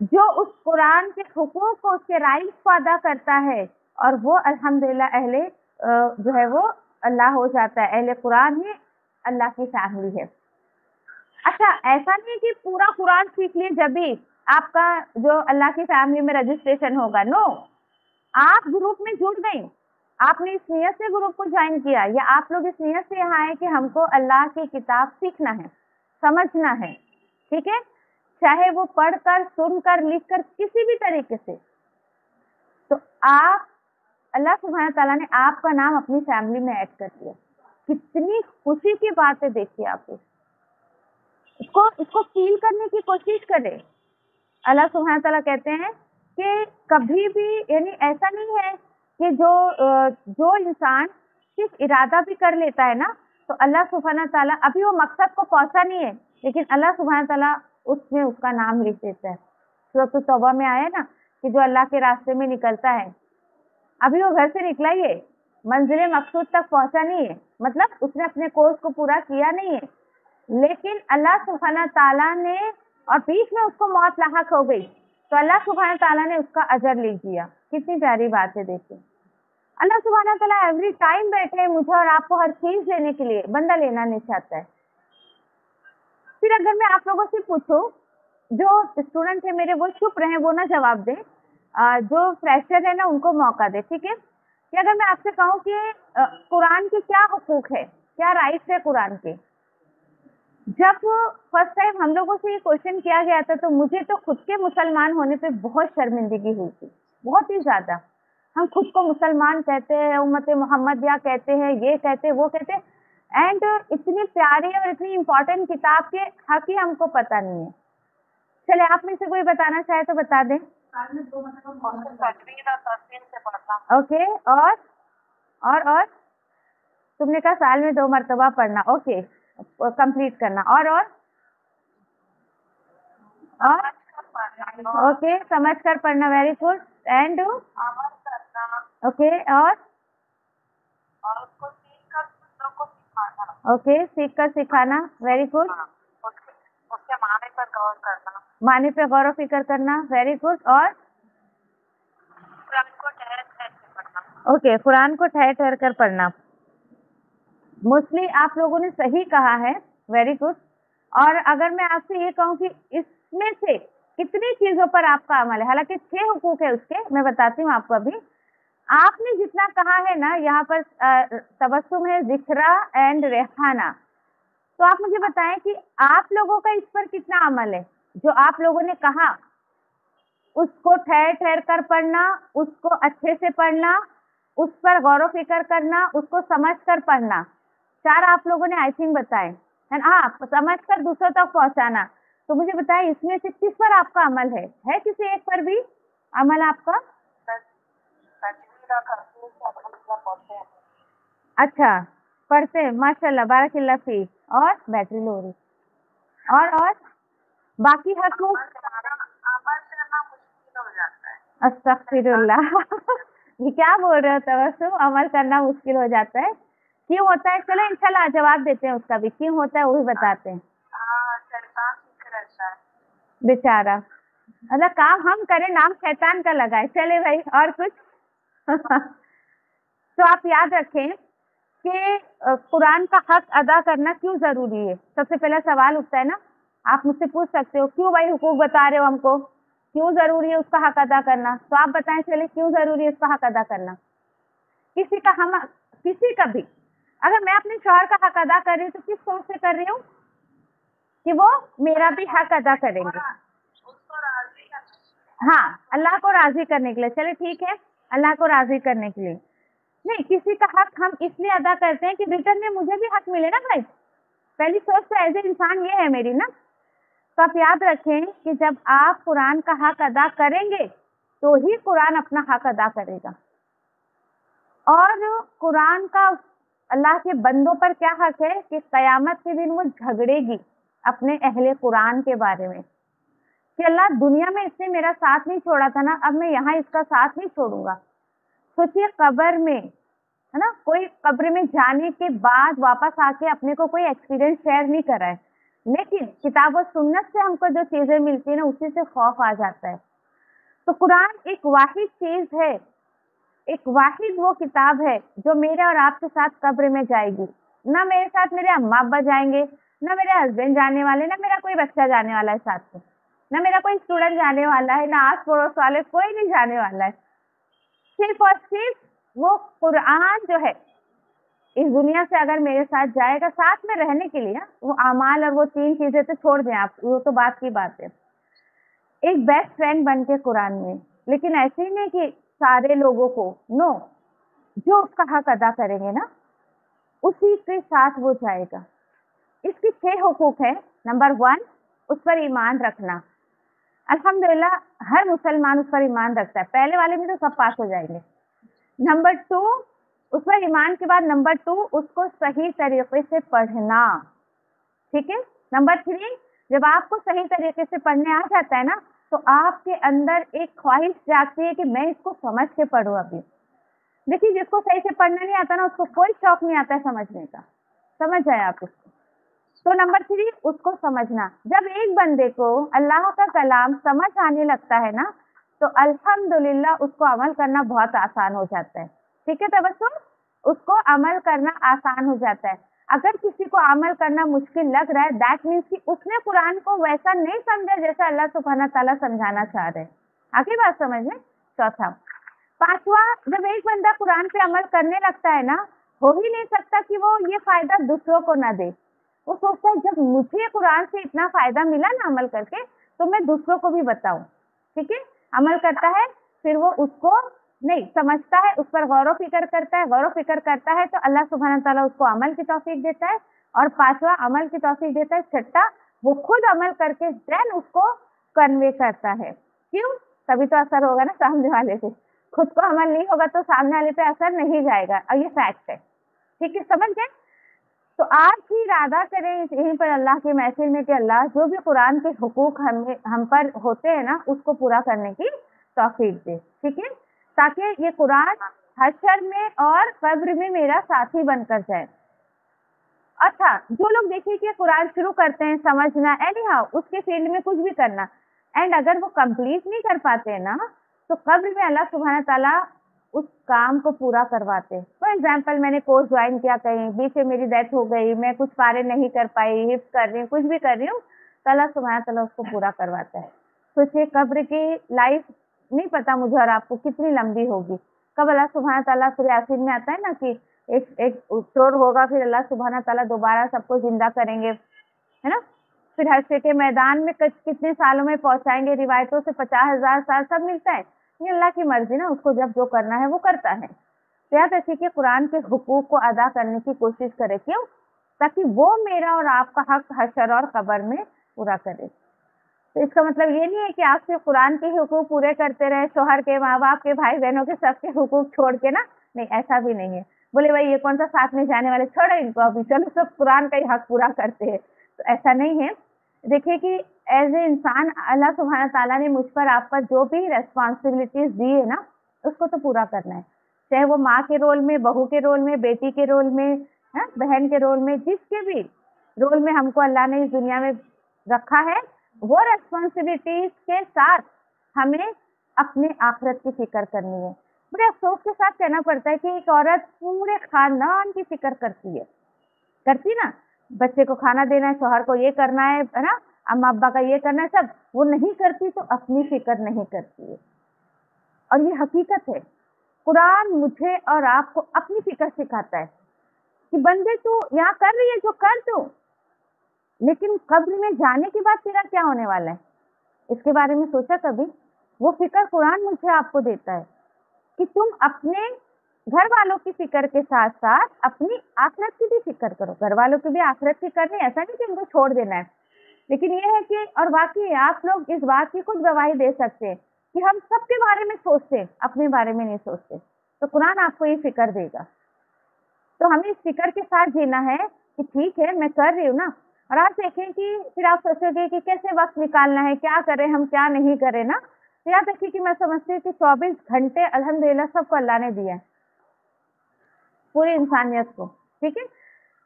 जो उस कुरान के हुकूक को, उसके राइट्स को अदा करता है, और वो अल्हम्दुलिल्लाह अहले जो है वो अल्लाह हो जाता है। अहले कुरान ही अल्लाह की फैमिली है। अच्छा, ऐसा नहीं कि पूरा कुरान सीख लिए जब भी आपका जो अल्लाह की फैमिली में रजिस्ट्रेशन होगा। नो, आप ग्रुप में जुड़ गई, आपने इस नियत से ग्रुप को ज्वाइन किया, या आप लोग इस नियत से यहाँ आए कि हमको अल्लाह की किताब सीखना है, समझना है, ठीक है, चाहे वो पढ़कर, सुनकर, लिखकर, किसी भी तरीके से। तो आप, अल्लाह सुब्हानहू ताला ने आपका नाम अपनी फैमिली में ऐड कर दिया। कितनी खुशी की बात है, देखिए आप इसको फील करने की कोशिश करें। अल्लाह सुब्हानहू ताला कहते हैं कि कभी भी, यानी ऐसा नहीं है कि जो इंसान सिर्फ इरादा भी कर लेता है ना, तो अल्लाह सुब्हानहू ताला, अभी वो मकसद को पहुंचा नहीं है, लेकिन अल्लाह सुब्हानहू ताला उसमें उसका नाम लिख देता है। सूरह तौबा में आया ना कि जो अल्लाह के रास्ते में निकलता है, अभी वो घर से निकला ही है, मंजिल मकसूद तक पहुंचा नहीं है, मतलब उसने अपने कोर्स को पूरा किया नहीं है, लेकिन अल्लाह सुब्हानहू ताला ने, और बीच में उसको मौत लाहक हो गई, तो अल्लाह सुब्हानहू ताला ने उसका अजर लिख दिया। कितनी प्यारी बात है। देखिए, अल्लाह सुब्हानहू ताला एवरी टाइम बैठे हैं मुझे और आपको हर चीज देने के लिए, बंदा लेना नहीं चाहता है। फिर अगर मैं आप लोगों से पूछूं, जो स्टूडेंट है मेरे वो चुप रहे, वो ना जवाब दें, जो फ्रेशर है ना उनको मौका दे, ठीक है। कि अगर मैं आपसे कहूँ कि कुरान के क्या हुकूक है, क्या राइट्स है कुरान के, जब फर्स्ट टाइम हम लोगों से ये क्वेश्चन किया गया था तो मुझे तो खुद के मुसलमान होने पे बहुत शर्मिंदगी हुई थी, बहुत ही ज्यादा। हम खुद को मुसलमान कहते हैं, उम्मत मोहम्मदिया कहते हैं, ये कहते हैं, वो कहते हैं, एंड इतनी प्यारी और इतनी इम्पोर्टेंट किताब के हक ही हमको पता नहीं है। चले, आप में से कोई बताना चाहे तो बता दें। ओके, और तुमने कहा साल में 2 मरतबा पढ़ना, ओके, कंप्लीट करना, और ओके, समझ कर पढ़ना, वेरी गुड, एंड ओके, और उसको सीख कर दूसरों को सिखाना, ओके, सीख कर सिखाना, वेरी गुड, उसके माने पर गौर करना, माने पे गौर फिक्र करना, वेरी गुड, और कुरान को ठहर ठहर कर पढ़ना, ओके, कुरान को ठहर ठहर कर पढ़ना। मोस्टली आप लोगों ने सही कहा है, वेरी गुड। और अगर मैं आपसे ये कहूँ कि इसमें से कितनी चीजों पर आपका अमल है, हालांकि 6 हुकूक है उसके, मैं बताती हूँ आपको। अभी आपने जितना कहा है ना, यहाँ पर तबस्सुम है, जिक्रा एंड रेहाना, तो आप मुझे बताएं कि आप लोगों का इस पर कितना अमल है। जो आप लोगों ने कहा, उसको ठहर ठहर कर पढ़ना, उसको अच्छे से पढ़ना, उस पर गौर फिक्र करना, उसको समझ कर पढ़ना, 4 आप लोगों ने आई थिंक बताए, है ना। हाँ, समझ कर दूसरों तक पहुंचाना। तो मुझे बताएं इसमें से किस पर आपका अमल है किसी एक पर भी अमल आपका? अच्छा, पढ़ते हैं, माशाल्लाह, बारकल्लाह फी, और बैटरी लो रही, और बाकी हकूक अस्तगफिरुल्लाह ये क्या बोल रहे हो तबस्सुम, अमल करना मुश्किल हो जाता है, क्यों होता है? चलो इंशाल्लाह जवाब देते हैं उसका भी, क्यों होता है वो भी बताते हैं। बेचारा, मतलब काम हम करें, नाम शैतान का लगाए। चले भाई, और कुछ तो आप याद रखें कि कुरान का हक अदा करना क्यों जरूरी है। सबसे पहला सवाल उठता है ना, आप मुझसे पूछ सकते हो, क्यों भाई हुकूक बता रहे हो हमको, क्यों जरूरी है उसका हक अदा करना? तो आप बताएं, चले, क्यों जरूरी है उसका हक अदा करना? किसी का भी, अगर मैं अपने शौहर का हक अदा कर रही हूँ तो किस सोच से कर रही हूँ कि वो मेरा भी हक अदा करेंगे। हाँ, अल्लाह को राजी करने के लिए। चले ठीक है, अल्लाह को राजी करने के लिए नहीं, किसी का हक हम इसलिए अदा करते हैं कि रिटर्न में मुझे भी हक मिले ना भाई। पहली सोच तो एज ए इंसान ये है मेरी ना। तो आप याद रखें कि जब आप कुरान का हक अदा करेंगे तो ही कुरान अपना हक अदा करेगा। اور قرآن کا اللہ کے بندوں پر کیا حق ہے کہ قیامت کے دن وہ جھگڑے گی اپنے اہل قرآن کے بارے میں کہ اللہ دنیا میں اس نے میرا ساتھ نہیں چھوڑا تھا نا، اب میں یہاں اس کا ساتھ نہیں چھوڑوں گا۔ سوچئے قبر میں ہے نا، کوئی قبر میں جانے کے بعد واپس آ کے اپنے کو کوئی ایکسپیرینس شیئر نہیں کرا ہے، لیکن کتاب و سنت سے ہم کو جو چیزیں ملتی ہیں نا اسی سے خوف آ جاتا ہے۔ تو قرآن ایک واحد چیز ہے، ایک واحد وہ کتاب ہے جو میرے اور آپ کے ساتھ قبر میں جائے گی۔ نہ میرے ساتھ میرے اماں ابا جائیں گے، نہ میرے ہسبینڈ جانے والے، نہ میرا کوئی بچہ جانے والا ہے ساتھ میں، نہ میرا کوئی اسٹوڈنٹ جانے والا ہے، نہ آس پڑوس والے، کوئی نہیں جانے والا ہے۔ صرف اور صرف وہ قرآن جو ہے اس دنیا سے اگر میرے ساتھ جائے گا ساتھ میں رہنے کے لیے، وہ اعمال اور وہ 3 چیزیں تو چھوڑ دیں آپ، وہ تو بات کی بات ہے، ایک بیسٹ فرینڈ بن کے قرآن میں، لیکن ایسے ہی نہیں کہ سارے لوگوں کو، نو، جو اس کا حق ادا کریں گے نا اسی کے ساتھ وہ جائے گا۔ اس کی 6 حقوق ہیں۔ نمبر 1، اس پر ایمان رکھنا۔ الحمدللہ ہر مسلمان اس پر ایمان رکھتا ہے، پہلے والے میں تو سب پاس ہو جائیں گے۔ نمبر 2، اس پر ایمان کے بعد نمبر 2 اس کو صحیح طریقے سے پڑھنا، ٹھیک ہے۔ نمبر 3، جب آپ کو صحیح طریقے سے پڑھنے آ جاتا ہے نا تو آپ کے اندر ایک خواہش جاگتی ہے کہ میں اس کو سمجھ کے پڑھوں۔ ابھی دیکھیے جس کو صحیح سے پڑھنا نہیں آتا نا اس کو کوئی شوق نہیں آتا ہے سمجھنے کا، سمجھ جائے آپ اس کو۔ تو نمبر 3 اس کو سمجھنا۔ جب ایک بندے کو اللہ کا کلام سمجھ آنے لگتا ہے نا تو الحمدللہ اس کو عمل کرنا بہت آسان ہو جاتا ہے، ٹھیک ہے تبسم، اس کو عمل کرنا آسان ہو جاتا ہے۔ اگر کسی کو عمل کرنا مشکل لگ رہا ہے دیٹ مینس کہ اس نے قرآن کو ویسا نہیں سمجھا جیسا اللہ سبحانہ تعالیٰ سمجھانا چاہ رہے ہیں۔ آگے بات سمجھ میں۔ چوتھا، 5واں، جب ایک بندہ قرآن پہ عمل کرنے لگتا ہے نا ہو ہی نہیں سکتا کہ وہ یہ فائدہ دوسروں کو نہ دے۔ وہ سوچتا ہے جب مجھے قرآن سے اتنا فائدہ ملا نا عمل کر کے تو میں دوسروں کو بھی بتاؤں، ٹھیک ہے۔ عمل کرتا ہے، پھر وہ اس کو نہیں سمجھتا ہے، اس پر غور و فکر کرتا ہے، غور و فکر کرتا ہے تو اللہ سبحانہ تعالیٰ اس کو عمل کی توفیق دیتا ہے، اور 5واں عمل کی توفیق دیتا ہے۔ 6واں، وہ خود عمل کر کے دین اس کو کنوے کرتا ہے۔ کیوں؟ تبھی تو اثر ہوگا نا سامنے والے سے، خود کو عمل نہیں ہوگا تو سامنے والے پہ اثر نہیں جائے گا، اور یہ فیکٹ ہے، ٹھیک ہے، سمجھ گئے۔ تو آج ہی ارادہ کریں یہیں پر اللہ کے محفل میں کہ اللہ جو بھی قرآن کے حقوق ہم پر ہوتے ہیں نا اس کو پورا کرنے کی توفیق دے، ٹھیک ہے، تاکہ یہ قرآن حشر میں اور قبر میں میرا ساتھی بن کر جائے۔ اچھا، جو لوگ دیکھیں کہ قرآن شروع کرتے ہیں سمجھنا اینی ہاؤ اس کے فیلڈ میں کچھ بھی کرنا، اینڈ اگر وہ کمپلیٹ نہیں کر پاتے ہیں نا تو قبر میں اللہ سبحانہ تعالیٰ اس کام کو پورا کرواتے۔ فار ایگزامپل میں نے کورس جوائن کیا، کہیں بیچ سے میری ڈیتھ ہو گئی، میں کچھ پارے نہیں کر پائی، حفظ کر رہی ہوں، کچھ بھی کر رہی ہوں تو اللہ سبحانہ تعالیٰ اس کو پورا کرواتا ہے۔ سوچئے قبر کی لائف نہیں پتا مجھے اور آپ کو کتنی لمبی ہوگی، کب اللہ سبحانہ تعالیٰ سورہ یاسین میں آتا ہے نا کہ ایک چور ہوگا، پھر اللہ سبحانہ تعالیٰ دوبارہ سب کو زندہ کریں گے، ہے نا، پھر حشر کے میدان میں کتنے سالوں میں پہنچائیں گے، روایتوں سے 50,000 سال سب ملتا ہے، یہ اللہ کی مرضی نا، اس کو جب جو کرنا ہے وہ کرتا ہے۔ تو یاد رکھیے کہ قرآن کے حقوق کو ادا کرنے کی کوشش کرے، کیوں؟ تاکہ وہ میرا اور آپ کا حق حشر اور قبر میں پورا کرے۔ تو اس کا مطلب یہ نہیں ہے کہ آپ صرف قرآن کے حقوق پورے کرتے رہے، شوہر کے، ماں باپ کے، بھائی بہنوں کے، سب کے حقوق چھوڑ کے نا، نہیں، ایسا بھی نہیں ہے۔ بولے بھائی یہ کون سا ساتھ میں جانے والے، چھوڑو ان کو، ابھی چلو سب قرآن کا ہی حق پورا کرتے ہیں، تو ایسا نہیں ہے۔ دیکھیے کہ ایز اے انسان اللہ سبحانہ تعالیٰ نے مجھ پر آپ پر جو بھی ریسپانسبلٹیز دی ہے نا اس کو تو پورا کرنا ہے، چاہے وہ ماں کے رول میں، بہو کے رول میں، بیٹی کے رول میں، بہن کے رول میں، جس کے بھی رول میں ہم کو اللہ نے اس دنیا میں رکھا ہے، وہ ریسپانسبلٹیز کے ساتھ ہمیں اپنے آخرت کی فکر کرنی ہے۔ بڑے افسوس کے ساتھ کہنا پڑتا ہے کہ ایک عورت پورے خاندان کی فکر کرتی نا، بچے کو کھانا دینا ہے، شوہر کو یہ کرنا ہے نا، اماں ابا کا یہ کرنا ہے، سب وہ نہیں کرتی تو اپنی فکر نہیں کرتی ہے، اور یہ حقیقت ہے۔ قرآن مجھے اور آپ کو اپنی فکر سکھاتا ہے کہ بندے تو یہاں کر رہی ہے جو کر دو، لیکن قبر میں جانے کے بعد تیرا کیا ہونے والا ہے، اس کے بارے میں سوچا کبھی؟ وہ فکر قرآن مجھے آپ کو دیتا ہے کہ تم اپنے گھر والوں کی فکر کے ساتھ ساتھ اپنی آخرت کی بھی فکر کرو۔ گھر والوں کی بھی آخرت کی کرنی، ایسا نہیں کہ ان کو چھوڑ دینا ہے، لیکن یہ ہے کہ، اور واقعی آپ لوگ اس بات کی خود گواہی دے سکتے ہیں کہ ہم سب کے بارے میں سوچتے ہیں، اپنے بارے میں نہیں سوچتے۔ तो कुरान आपको ये फिक्र देगा। तो हमें इस फिक्र के साथ जीना है कि ठीक है मैं कर रही हूँ ना। और आप देखें कि फिर आप सोचोगे कि कैसे वक्त निकालना है, क्या करें हम क्या नहीं करें ना। तो याद रखिए कि मैं समझती हूँ कि 24 घंटे अल्हम्दुलिल्लाह सबको अल्लाह ने दिया है, पूरी इंसानियत को, ठीक है।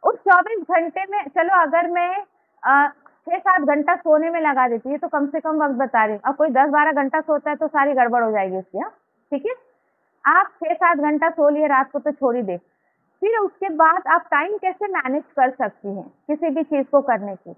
उस 24 घंटे में चलो अगर मैं 6-7 घंटा सोने में लगा देती है तो कम से कम वक्त बता रही हूँ। अब कोई 10-12 घंटा सोता है तो सारी गड़बड़ हो जाएगी उसकी, हाँ ठीक है। आप 6-7 घंटा सो लिए रात को तो छोड़ ही दे, फिर उसके बाद आप टाइम कैसे मैनेज कर सकती हैं किसी भी चीज को करने की।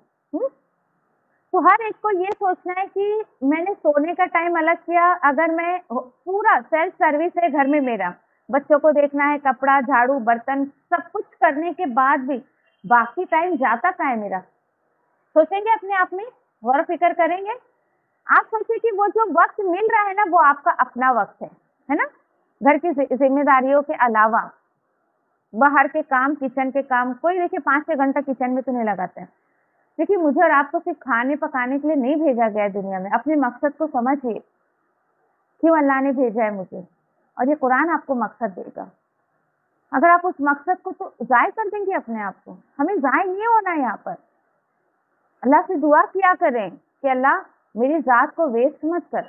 तो हर एक को ये सोचना है कि मैंने सोने का टाइम अलग किया, अगर मैं पूरा सेल्फ सर्विस है घर में, मेरा बच्चों को देखना है, कपड़ा झाड़ू बर्तन सब कुछ करने के बाद भी बाकी टाइम जाता कहाँ है मेरा। सोचेंगे अपने आप में, गौर फिक्र करेंगे। आप सोचिए कि वो जो वक्त मिल रहा है ना वो आपका अपना वक्त है ना। घर की जिम्मेदारियों के अलावा बाहर के काम, किचन के काम, कोई देखिए 5-6 घंटा किचन में तो नहीं लगाता है। देखिए मुझे और आपको सिर्फ खाने पकाने के लिए नहीं भेजा गया है दुनिया में। अपने मकसद को समझिए, क्यों अल्लाह ने भेजा है मुझे, और ये कुरान आपको मकसद देगा। अगर आप उस मकसद को तो जाय कर देंगे अपने आप को, हमें जाय नहीं होना है। यहाँ पर अल्लाह से दुआ किया करें कि अल्लाह मेरी जात को वेस्ट मत कर।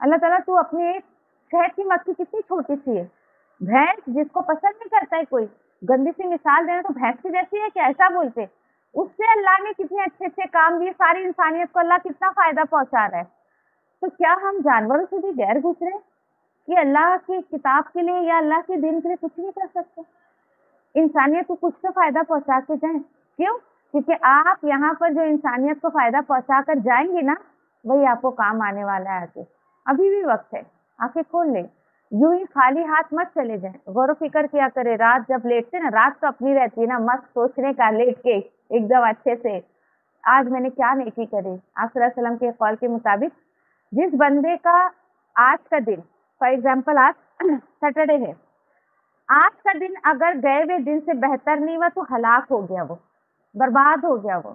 अल्लाह ताला तू अपनी एक शहद की मक्खी कितनी छोटी सी है, भैंस जिसको पसंद नहीं करता है कोई, गंदी सी मिसाल देना तो भैंस की जैसी है क्या, ऐसा बोलते। उससे अल्लाह ने कितने अच्छे अच्छे काम दिए, सारी इंसानियत को अल्लाह कितना फायदा पहुंचा रहा है। तो क्या हम जानवरों से भी गैर गुजरे कि अल्लाह की किताब के लिए या अल्लाह के दिन के लिए कुछ नहीं कर सकते, इंसानियत को कुछ तो फायदा पहुंचा के जाए। क्यों? क्योंकि आप यहाँ पर जो इंसानियत को फायदा पहुंचा कर जाएंगे ना वही आपको काम आने वाला है आगे। अभी भी वक्त है, आंखें खोल ले, यूं ही खाली हाथ मत चले जाएं। गौर फिक्र किया करे, रात जब लेटते ना, रात तो अपनी रहती है ना, मस्त सोचने का लेट के एकदम अच्छे से आज मैंने क्या नेकी करी। आप सल्लल्लाहु अलैहि वसल्लम के कॉल के मुताबिक जिस बंदे का आज का दिन, फॉर एग्जाम्पल आज सैटरडे है, आज का दिन अगर गए हुए दिन से बेहतर नहीं हुआ तो हलाक हो गया, वो बर्बाद हो गया वो।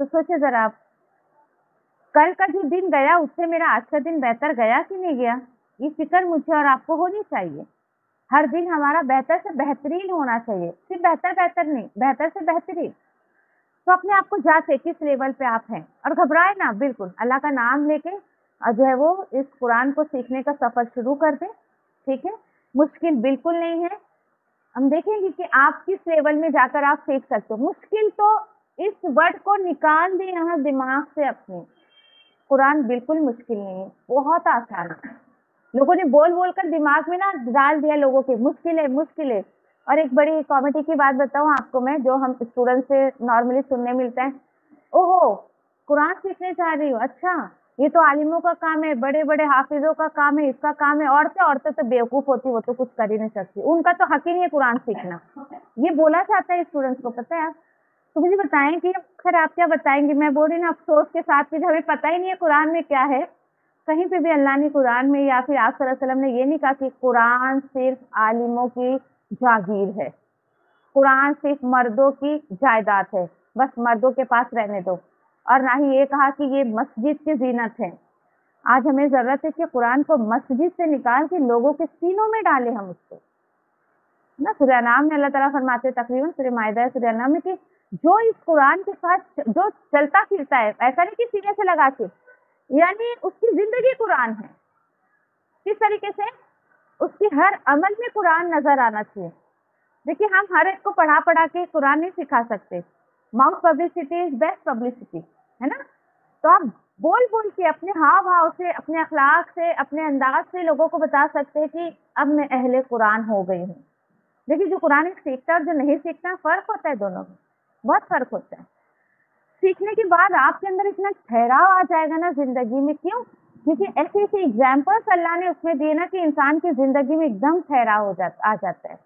तो सोचे जरा आप, कल का जो दिन गया उससे मेरा आज का दिन बेहतर गया कि नहीं गया, ये फिक्र मुझे और आपको होनी चाहिए। हर दिन हमारा बेहतर से बेहतरीन होना चाहिए, सिर्फ बेहतर बेहतर नहीं, बेहतर से बेहतरीन। तो अपने आप को जांचे किस लेवल पे आप हैं, और घबराए ना बिल्कुल। अल्लाह का नाम लेके और जो है वो इस कुरान को सीखने का सफर शुरू कर दें, ठीक है। मुश्किल बिल्कुल नहीं है, हम देखेंगे कि आप किस लेवल में जाकर आप सीख सकते हो। मुश्किल तो इस वर्ड को निकाल दें यहाँ दिमाग से अपने, कुरान बिल्कुल मुश्किल नहीं है, बहुत आसान है। लोगों ने बोल बोल कर दिमाग में ना डाल दिया लोगों के, मुश्किल है मुश्किल है। और एक बड़ी कॉमेडी की बात बताऊं आपको मैं, जो हम स्टूडेंट से नॉर्मली सुनने मिलता है, ओहो कुरान सीखने चाह रही हो, अच्छा ये तो आलिमों का काम है, बड़े बड़े हाफिजों का काम है, इसका काम है, औरतें तो बेवकूफ होती, वो तो कुछ कर ही नहीं सकती, उनका तो हक ही नहीं है कुरान सीखना। ये बोला जाता है स्टूडेंट्स को, पता है। तो मुझे बताएं कि खैर आप क्या बताएंगे, मैं बोल रही ना अफसोस के साथ कि हमें पता ही नहीं है कुरान में क्या है। कहीं पे भी अल्लाह ने कुरान में या फिर आप सल्लल्लाहु अलैहि वसल्लम ने ये नहीं कहा कि कुरान सिर्फ आलिमों की जागीर है, कुरान सिर्फ मर्दों की जायदाद है, बस मर्दों के पास रहने दो। और ना ही ये कहा कि ये मस्जिद की जीनत है। आज हमें जरूरत है कि कुरान को मस्जिद से निकाल के लोगों के सीनों में डालें हम उसको ना। सूरह नाम में अल्लाह ताला फरमाते, तकरीबन सूरह माइदा सूरह नाम में, कि जो इस कुरान के साथ जो चलता फिरता है, ऐसा नहीं कि सीने से लगा के, यानी उसकी जिंदगी कुरान है। किस तरीके से? उसकी हर अमल में कुरान नजर आना चाहिए। देखिए हम हर एक को पढ़ा पढ़ा के कुरान नहीं सिखा सकते, mouth publicity is best publicity, है ना। तो आप बोल बोल के अपने हाव भाव से, अपने अखलाक से, अपने अंदाज से लोगों को बता सकते हैं कि अब मैं अहले कुरान हो गई हूँ। देखिए जो कुरान सीखता है और जो नहीं सीखता, फर्क होता है दोनों में, बहुत फर्क होता है। सीखने के बाद आपके अंदर इतना ठहराव आ जाएगा ना जिंदगी में। क्यों? क्योंकि ऐसे ऐसे एग्जाम्पल्स अल्लाह ने उसमें दिए ना कि इंसान की जिंदगी में एकदम ठहराव आ जाता है।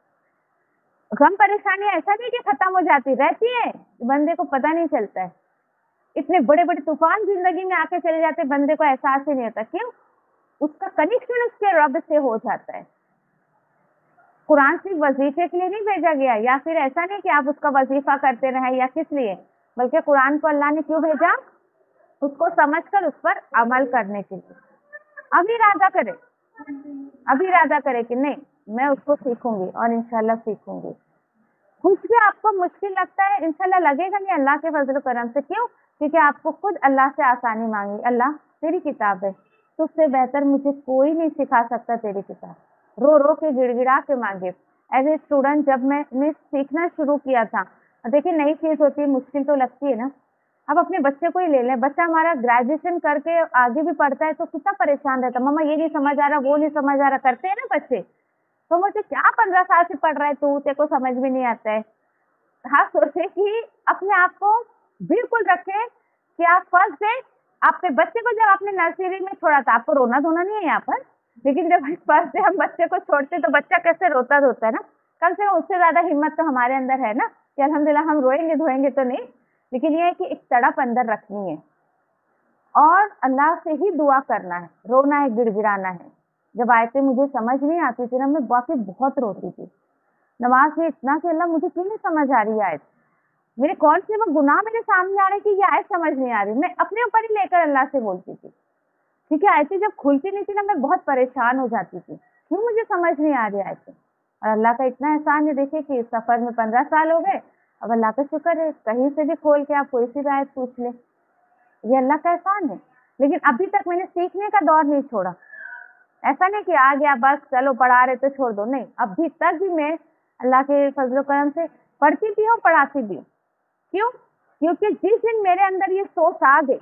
गम परेशानियां ऐसा नहीं कि खत्म हो जाती, रहती है, बंदे को पता नहीं चलता है। इतने बड़े बड़े तूफान जिंदगी में आके चले जाते, बंदे को एहसास ही नहीं होता। क्यों? उसका कनेक्शन उसके रब से हो जाता है। कुरान सिर्फ वजीफे के लिए नहीं भेजा गया, या फिर ऐसा नहीं कि आप उसका वजीफा करते रहे या किस लिए, बल्कि कुरान को अल्लाह ने क्यों भेजा? उसको समझकर उस पर अमल करने के लिए। अभी इरादा करे कि नहीं मैं उसको सीखूंगी और इंशाल्लाह सीखूंगी। कुछ भी आपको मुश्किल लगता है इंशाल्लाह लगेगा नहीं अल्लाह के फजल करम से। क्यों? क्योंकि आपको खुद अल्लाह से आसानी मांगी, अल्लाह तेरी किताब है, तुझसे बेहतर मुझे कोई नहीं सिखा सकता तेरी किताब, रो रो के गिड़गिड़ा के मांगे। एज ए स्टूडेंट जब मैंने सीखना शुरू किया था, देखिए नई चीज होती है, मुश्किल तो लगती है ना। अब अपने बच्चे को ही ले लें, बच्चा हमारा ग्रेजुएशन करके आगे भी पढ़ता है तो कितना परेशान रहता है, मम्मा ये नहीं समझ आ रहा, वो नहीं समझ आ रहा, करते हैं ना बच्चे। तो मुझे क्या 15 साल से पढ़ रहा है तू, तेरे को समझ भी नहीं आता है। हाँ, सोचे कि अपने आप को बिल्कुल रखे कि आप फर्स्ट डे आपके बच्चे को जब आपने नर्सरी में छोड़ा था, आपको रोना धोना नहीं है यहाँ पर, लेकिन जब फर्स्ट डे हम बच्चे को छोड़ते तो बच्चा कैसे रोता है ना, कम से कम उससे ज्यादा हिम्मत तो हमारे अंदर है ना कि अल्हम्दुलिल्लाह हम रोएंगे धोएंगे तो नहीं, लेकिन ये है कि एक तड़प अंदर रखनी है और अल्लाह से ही दुआ करना है, रोना है, गिड़गिड़ाना है। जब आयतें मुझे समझ नहीं आती थी ना, मैं बाकी बहुत रोती थी नमाज में, इतना कि अल्लाह मुझे क्यों नहीं समझ आ रही आयत, मेरे कौन से वो गुनाह मेरे सामने आ रहे कि ये आयत समझ नहीं आ रही। मैं अपने ऊपर ही लेकर अल्लाह से बोलती थी, क्योंकि आयतें जब खुलती नहीं थी ना मैं बहुत परेशान हो जाती थी, क्यों मुझे समझ नहीं आ रही आयतें। और अल्लाह का इतना एहसान है, देखिए कि इस सफर में 15 साल हो गए, अब अल्लाह का शुक्र है कहीं से भी खोल के आप कोई सी भी आयत पूछ ले, ये अल्लाह का एहसान है। लेकिन अभी तक मैंने सीखने का दौर नहीं छोड़ा, ऐसा नहीं कि आ गया बस चलो पढ़ा रहे तो छोड़ दो, नहीं, अभी तक भी मैं अल्लाह के फजल करम से पढ़ती भी हूँ, पढ़ाती भी हूँ। क्यों? क्योंकि जिस दिन मेरे अंदर ये सोच आ गई,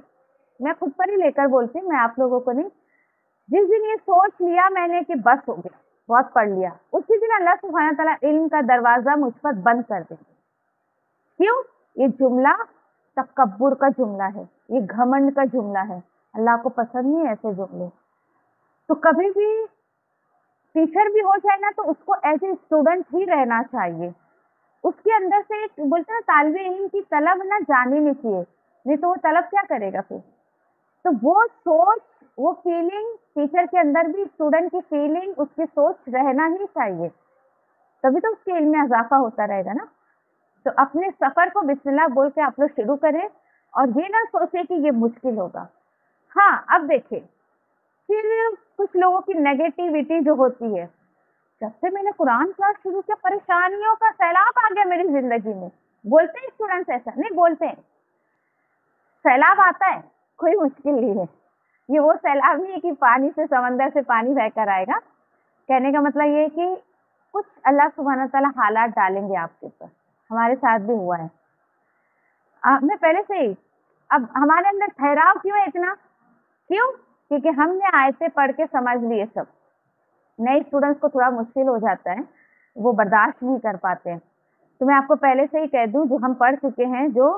मैं खुद पर ही लेकर बोलती हूँ, मैं आप लोगों को नहीं, जिस दिन ये सोच लिया मैंने कि बस हो गया बहुत पढ़ लिया, उसी दिन अल्लाह सुब्हानहू तआला इल्म का दरवाजा मुझ पर बंद कर देंगे। क्यों? ये जुमला तकब्बुर का जुमला है, ये घमंड का जुमला है, अल्लाह को पसंद नहीं है ऐसे जुमले। तो कभी भी टीचर भी हो जाए ना तो उसको एज ए स्टूडेंट ही रहना चाहिए, उसके अंदर से एक बोलते ना तालिबे इल्म की तलब ना जानी नहीं चाहिए, नहीं तो वो तलब क्या करेगा फिर। तो वो सोच, वो फीलिंग टीचर के अंदर भी स्टूडेंट की फीलिंग, उसकी सोच रहना ही चाहिए, तभी तो उसके इल्म में इजाफा होता रहेगा ना। तो अपने सफर को बिस्मिल्लाह बोल के आप लोग शुरू करें और ये ना सोचे कि ये मुश्किल होगा। हाँ, अब देखिए फिर कुछ लोगों की नेगेटिविटी जो होती है, जब से मैंने कुरान क्लास शुरू किया परेशानियों का सैलाब आ गया मेरी जिंदगी में। बोलते हैं स्टूडेंट्स, ऐसा नहीं बोलते हैं, सैलाब आता है कोई मुश्किल नहीं है, ये वो सैलाब नहीं है कि पानी से समंदर से पानी बहकर आएगा। कहने का मतलब ये है कि कुछ अल्लाह सुब्हानहू तआला हालात डालेंगे आपके ऊपर, हमारे साथ भी हुआ है। मैं पहले से ही, अब हमारे अंदर ठहराव क्यों है इतना, क्यों? क्योंकि हमने आयतें पढ़ के समझ लिए सब। नए स्टूडेंट्स को थोड़ा मुश्किल हो जाता है, वो बर्दाश्त नहीं कर पाते हैं। तो मैं आपको पहले से ही कह दूं, जो हम पढ़ चुके हैं जो,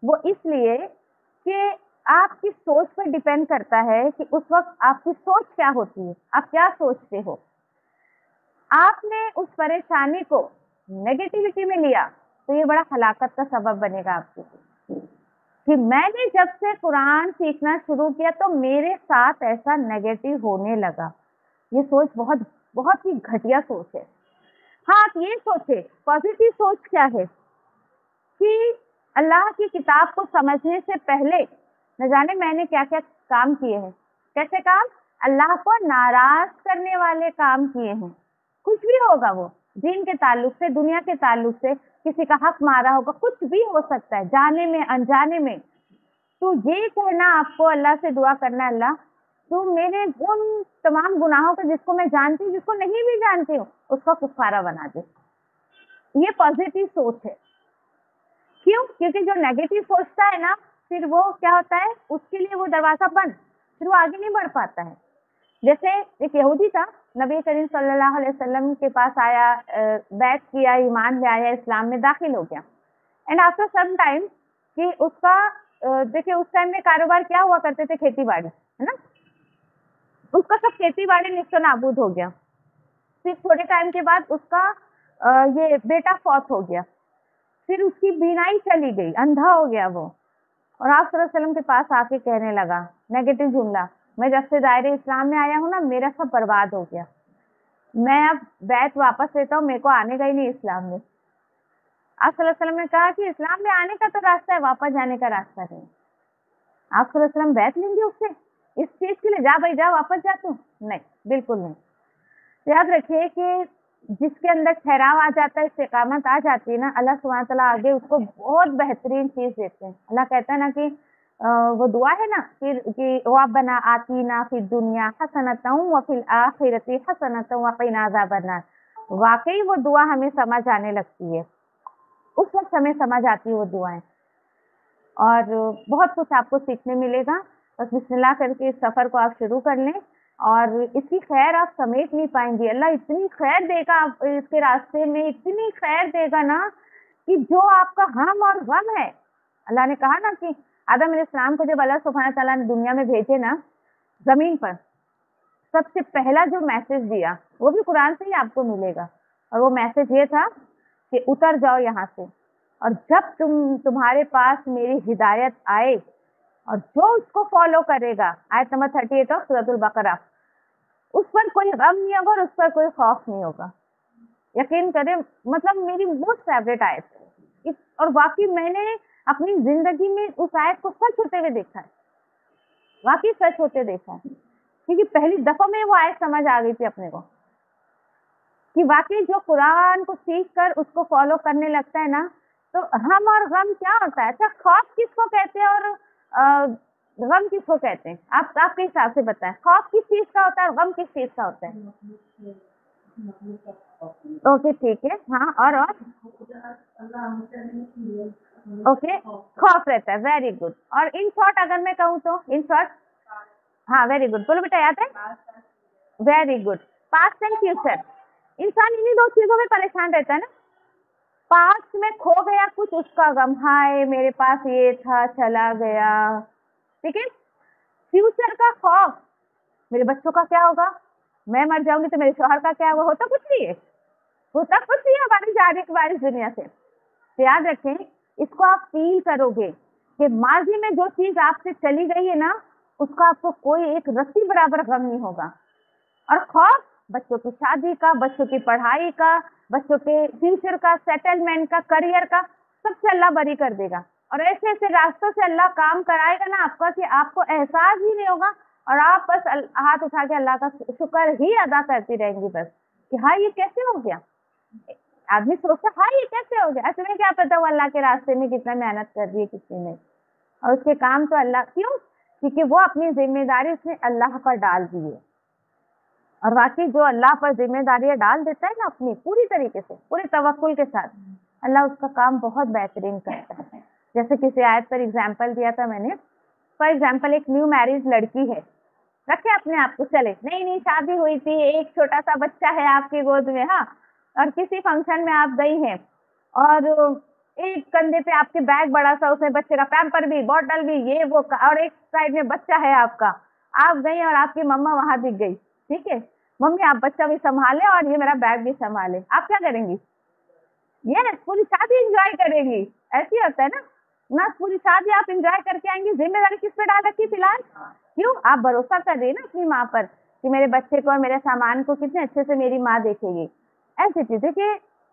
वो इसलिए कि आपकी सोच पर डिपेंड करता है कि उस वक्त आपकी सोच क्या होती है, आप क्या सोचते हो। आपने उस परेशानी को नेगेटिविटी में लिया तो ये बड़ा हलाकत का सबब बनेगा आपके लिए। कि मैंने जब से कुरान सीखना शुरू किया तो मेरे साथ ऐसा नेगेटिव होने लगा, ये सोच बहुत बहुत ही घटिया सोच है। हाँ, आप ये सोचे पॉजिटिव सोच क्या है कि अल्लाह की किताब को समझने से पहले न जाने मैंने क्या क्या काम किए हैं, कैसे काम, अल्लाह को नाराज करने वाले काम किए हैं। कुछ भी होगा वो, दीन के ताल्लुक से, दुनिया के ताल्लुक से, किसी का हक मारा होगा, कुछ भी हो सकता है, जाने में अनजाने में। तो ये कहना आपको, अल्लाह से दुआ करना, अल्लाह तो मेरे उन तमाम गुनाहों को, जिसको मैं जानती हूँ जिसको नहीं भी जानती हूँ, उसका कुफारा बना दे। ये पॉजिटिव सोच है। क्यों? क्योंकि जो नेगेटिव सोचता है ना, फिर वो क्या होता है, उसके लिए वो दरवाजा बंद, फिर वो आगे नहीं बढ़ पाता है। जैसे एक यहूदी था, नबी करीम सल्लल्लाहु अलैहि वसल्लम के पास आया, बैत किया, ईमान ले आया, इस्लाम में दाखिल हो गया। एंड आफ्टर सम टाइम कि उसका देखिए उस टाइम में कारोबार क्या हुआ करते थे, खेती बाड़ी, है ना, उसका सब खेती बाड़ी निस्तो नाबूद हो गया। फिर थोड़े टाइम के बाद उसका ये बेटा फौत हो गया, फिर उसकी बीनाई चली गई, अंधा हो गया वो। और आप सल्लल्लाहु अलैहि वसल्लम के पास आके कहने लगा नेगेटिव जुमला, मैं जब से दायरे इस्लाम में आया हूँ ना, मेरा सब बर्बाद हो गया, मैं अब बैत वापस लेता हूँ, मेरे को आने का ही नहीं इस्लाम में। आप सल्लल्लाहु अलैहि वसल्लम ने कहा कि इस्लाम में आने का तो रास्ता है, वापस जाने का रास्ता नहीं। आप सल्लल्लाहु अलैहि वसल्लम बैत लेंगे उससे इस चीज के लिए, जा भाई जा वापस जा तू, नहीं, बिल्कुल नहीं। याद रखिए कि जिसके अंदर ठहराव आ जाता है, इस्तिकामत आ जाती है ना, अल्लाह सुब्हानहू तआला आगे उसको बहुत बेहतरीन चीज देते हैं। अल्लाह कहता है ना कि वो दुआ है ना फिर कि रब्बना आतीना फिद दुनिया हसनतन व फिल आखिरति हसनतन व क़िना अज़ाबन्नार। वाकई वो दुआ हमें समझ आने लगती है, उस वक्त हमें समझ आती है वो दुआएं, और बहुत कुछ आपको सीखने मिलेगा। बस बिस्मिल्लाह करके इस सफर को आप शुरू कर लें, और इसकी खैर आप समेट नहीं पाएंगे। अल्लाह इतनी खैर देगा आप इसके रास्ते में, इतनी खैर देगा ना कि जो आपका हम और गम है। अल्लाह ने कहा ना कि आदम अलैहिस्सलाम को जब अल्लाह सुब्हानहू तआला ने दुनिया में भेजे ना, जमीन पर सबसे पहला जो मैसेज दिया वो भी कुरान से ही आपको मिलेगा, और वो मैसेज ये था कि उतर जाओ यहाँ से, और जब तुम्हारे पास मेरी हिदायत आए और जो उसको फॉलो करेगा, आयत नंबर 38 ऑफ सूरतुल बकरा, उस पर कोई गम नहीं होगा और उस पर कोई खौफ नहीं होगा। यकीन करें, मतलब मेरी मोस्ट फेवरेट आयत है, और वाकई मैंने अपनी जिंदगी में उस आयत को सच होते हुए देखा है, वाकई सच होते देखा है, क्योंकि पहली दफा में वो आयत समझ आ गई थी अपने को कि वाकई जो कुरान को सीख कर उसको फॉलो करने लगता है ना, तो हम और गम क्या होता है। अच्छा, खौफ किसको कहते हैं और गम किसको कहते हैं? आप आपके हिसाब से बताएं, खौफ किस चीज का होता है और गम किस चीज का होता है? ओके, ठीक है, हाँ, और ओके, खौफ रहता है, वेरी गुड। और इन शॉर्ट अगर मैं कहूँ तो, इन शॉर्ट, हाँ वेरी गुड, बोलो बेटा, याद है, very good. Past and future, इंसान इन्हीं दो चीजों में परेशान रहता है ना। पास्ट में खो गया कुछ, उसका गम, हाय मेरे पास ये था चला गया, ठीक है। फ्यूचर का खौफ, मेरे बच्चों का क्या होगा, मैं मर जाऊंगी तो मेरे शौहर का क्या होगा। होता कुछ नहीं है, होता कुछ नहीं है हमारी जाने के बाद इस दुनिया से। तो याद रखें, इसको आप फील करोगे कि माजी में जो चीज आपसे चली गई है ना, उसका आपको कोई एक रस्सी बराबर गम नहीं होगा। और खौफ बच्चों की शादी का, बच्चों की पढ़ाई का, बच्चों के फ्यूचर का, सेटलमेंट का, करियर का, सबसे अल्लाह बरी कर देगा। और ऐसे ऐसे रास्तों से अल्लाह काम कराएगा ना आपका कि आपको एहसास ही नहीं होगा, और आप बस हाथ उठा के अल्लाह का शुक्र ही अदा करती रहेंगी बस कि हाँ ये कैसे हो गया। आदमी सोचता हाँ ये कैसे हो गया, तुम्हें क्या पता वो अल्लाह के रास्ते में कितना मेहनत कर रही है किसी ने, और उसके काम तो अल्लाह, क्यों? क्योंकि वो अपनी जिम्मेदारी उसने अल्लाह पर डाल दी है। और वाकई जो अल्लाह पर जिम्मेदारियां डाल देता है ना अपनी पूरी तरीके से, पूरे तवक्कुल के साथ, अल्लाह उसका काम बहुत बेहतरीन करता है। जैसे किसी आयत पर एग्जाम्पल दिया था मैंने, फॉर एग्जाम्पल एक न्यू मैरिज लड़की है, रखे अपने आप को, चले नई शादी हुई थी, एक छोटा सा बच्चा है आपकी गोद में, हाँ, और किसी फंक्शन में आप गई हैं, और एक कंधे पे आपके बैग बड़ा सा, उसमें बच्चे का पैम्पर भी, बॉटल भी, ये वो, और एक साइड में बच्चा है आपका। आप गई और आपकी मम्मा वहां दिख गई, ठीक है, मम्मी आप बच्चा भी संभाले और ये मेरा बैग भी संभाले, आप क्या करेंगी? ये पूरी शादी एंजॉय करेंगी, ऐसी होता है ना, पूरी शादी आप एंजॉय करके आएंगी। जिम्मेदारी किस पे डाल रखी फिलहाल? क्यों? आप भरोसा कर रही है ना अपनी माँ पर कि मेरे बच्चे को और मेरे सामान को कितने अच्छे से मेरी माँ देखेगी। ऐसी चीजें कि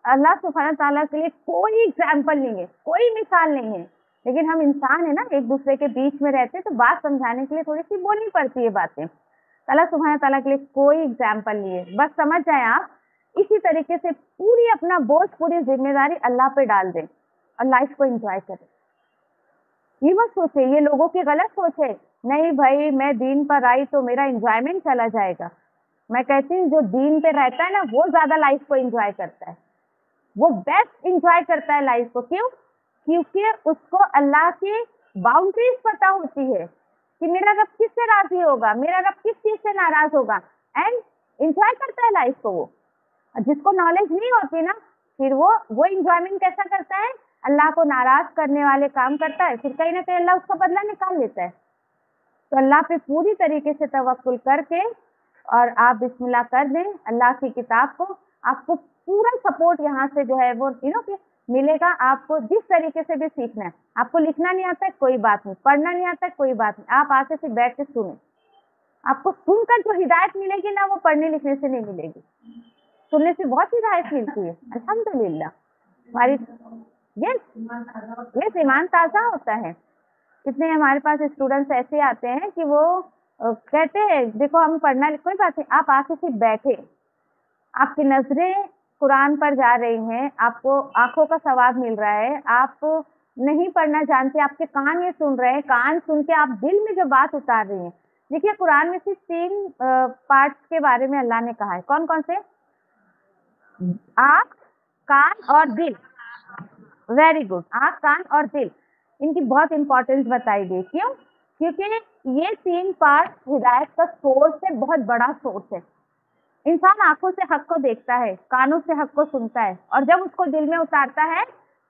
अल्लाह सुब्हानहू तआला के लिए कोई एग्जाम्पल नहीं है, कोई मिसाल नहीं है, लेकिन हम इंसान है ना, एक दूसरे के बीच में रहते तो बात समझाने के लिए थोड़ी सी बोलनी पड़ती है बातें। अल्लाह सुब्हानहू तआला के लिए कोई एग्जाम्पल नहीं है, बस समझ जाए आप, इसी तरीके से पूरी अपना बोझ, पूरी जिम्मेदारी अल्लाह पे डाल दें और लाइफ को एंजॉय करें। ये मत सोचे, ये लोगों की गलत सोच है, नहीं भाई मैं दीन पर आई तो मेरा एंजॉयमेंट चला जाएगा। मैं कहती हूँ जो दीन पे रहता है ना वो ज्यादा लाइफ को एंजॉय करता है, वो बेस्ट एंजॉय करता है लाइफ को। क्यों? क्योंकि उसको अल्लाह की बाउंड्रीज पता होती है कि मेरा रब किससे राजी होगा, मेरा रब किस चीज से नाराज होगा, एंड एंजॉय करता है लाइफ को वो। जिसको नॉलेज नहीं होती ना, फिर वो एंजॉयमेंट कैसा करता है, अल्लाह को नाराज करने वाले काम करता है, फिर कहीं ना कहीं अल्लाह उसका बदला निकाल लेता है। तो अल्लाह पे पूरी तरीके से तवक्कुल करके और आप बिस्मिल्लाह कर दें अल्लाह की किताब को, आपको पूरा सपोर्ट यहाँ से जो है वो मिलेगा। आपको जिस तरीके से भी सीखना है, आपको लिखना नहीं आता है कोई बात नहीं, पढ़ना नहीं आता है कोई बात नहीं, आप आके सिर्फ बैठ के सुने। आपको सुनकर जो हिदायत मिलेगी ना वो पढ़ने लिखने से नहीं मिलेगी, सुनने से बहुत हिदायत मिलती है अल्हम्दुलिल्लाह। हमारी यस ईमान ताज़ा होता है। कितने हमारे पास स्टूडेंट्स ऐसे आते हैं कि वो कहते हैं देखो हम पढ़ना, कोई बात नहीं, आप आके सिर्फ बैठे, आपकी नजरें कुरान पर जा रही हैं, आपको आंखों का सवाब मिल रहा है, आप नहीं पढ़ना जानते, आपके कान ये सुन रहे हैं, कान सुन के आप दिल में जो बात उतार रही हैं। देखिए कुरान में सिर्फ 3 पार्ट्स के बारे में अल्लाह ने कहा है। कौन कौन से? आँख, कान और दिल। वेरी गुड, आँख, कान और दिल, इनकी बहुत इंपॉर्टेंस बताई गई। क्यों? क्योंकि ये 3 पार्ट हिदायत का सोर्स है, बहुत बड़ा सोर्स है। इंसान आंखों से हक को देखता है, कानों से हक को सुनता है, और जब उसको दिल में उतारता है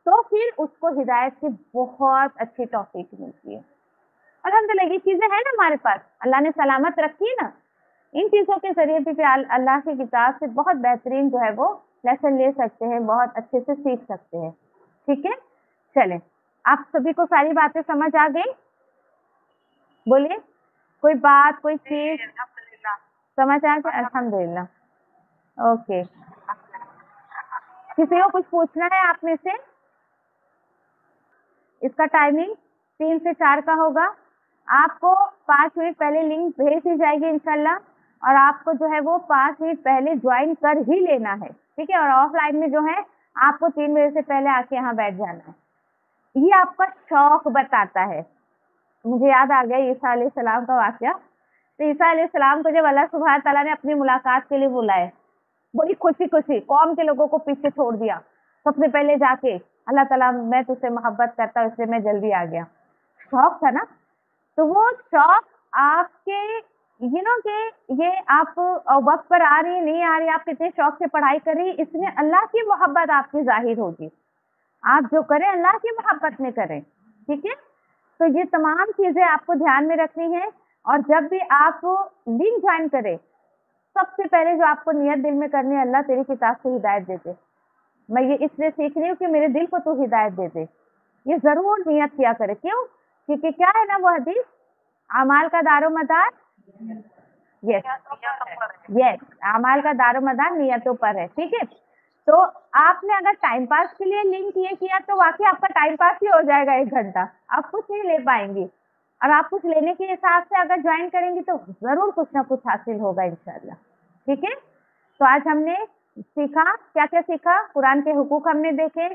तो फिर उसको हिदायत की बहुत अच्छी तौफीक मिलती है। अल्हम्दुलिल्लाह ये चीजें हैं ना हमारे पास, अल्लाह ने सलामत रखी है ना। इन चीजों के जरिए भी अल्लाह की किताब से बहुत बेहतरीन जो है वो लेसन ले सकते हैं, बहुत अच्छे से सीख सकते हैं। ठीक है, चलें, आप सभी को सारी बातें समझ आ गई? बोलिए, कोई बात, कोई चीज समझ आ गई? अल्हम्दुलिल्लाह। ओके, किसी को कुछ पूछना है आप में से? इसका टाइमिंग 3 से 4 का होगा। आपको 5 मिनट पहले लिंक भेज दी जाएगी इंशाल्लाह, और आपको जो है वो 5 मिनट पहले ज्वाइन कर ही लेना है। ठीक है, और ऑफलाइन में जो है आपको 3 बजे से पहले आके यहाँ बैठ जाना है। ये आपका शौक बताता है। मुझे याद आ गया ईसा अलैहिस्सलाम का वाकया। तो ईसा अलैहिस्सलाम को जब अल्लाह सुब्हान तआला ने अपनी मुलाकात के लिए बुलाया, बड़ी खुशी खुशी कौम के लोगों को पीछे छोड़ दिया, सबसे पहले जाके अल्लाह ताला मैं तुझसे मोहब्बत करता हूँ इसलिए मैं जल्दी आ गया। शौक था ना, तो वो शौक आपके कि ये आप वक्त पर आ रही नहीं आ रही, आप कितने शौक से पढ़ाई कर रही, इसमें अल्लाह की मोहब्बत आपकी जाहिर होगी। आप जो करें अल्लाह की मोहब्बत में करें। ठीक है, तो ये तमाम चीजें आपको ध्यान में रखनी है। और जब भी आप लिंक ज्वाइन करें, सबसे पहले जो आपको नियत दिल में करनी है, अल्लाह तेरी किताब से हिदायत दे दे, मैं ये इसलिए सीख रही हूँ कि मेरे दिल को तू हिदायत दे दे। ये जरूर नियत किया करे। क्यों? क्योंकि क्या है ना वो हदीस, अमाल का दारोमदार, यस, अमाल का दारोमदार नियतों पर है। ठीक है, तो आपने अगर टाइम पास के लिए लिंक ये किया तो वाकई आपका टाइम पास ही हो जाएगा 1 घंटा, आप कुछ नहीं ले पाएंगी। और आप कुछ लेने के हिसाब से अगर ज्वाइन करेंगी तो जरूर कुछ ना कुछ हासिल होगा इंशाल्लाह। ठीक है, तो आज हमने सीखा, क्या क्या सीखा? कुरान के हुकूक हमने देखे,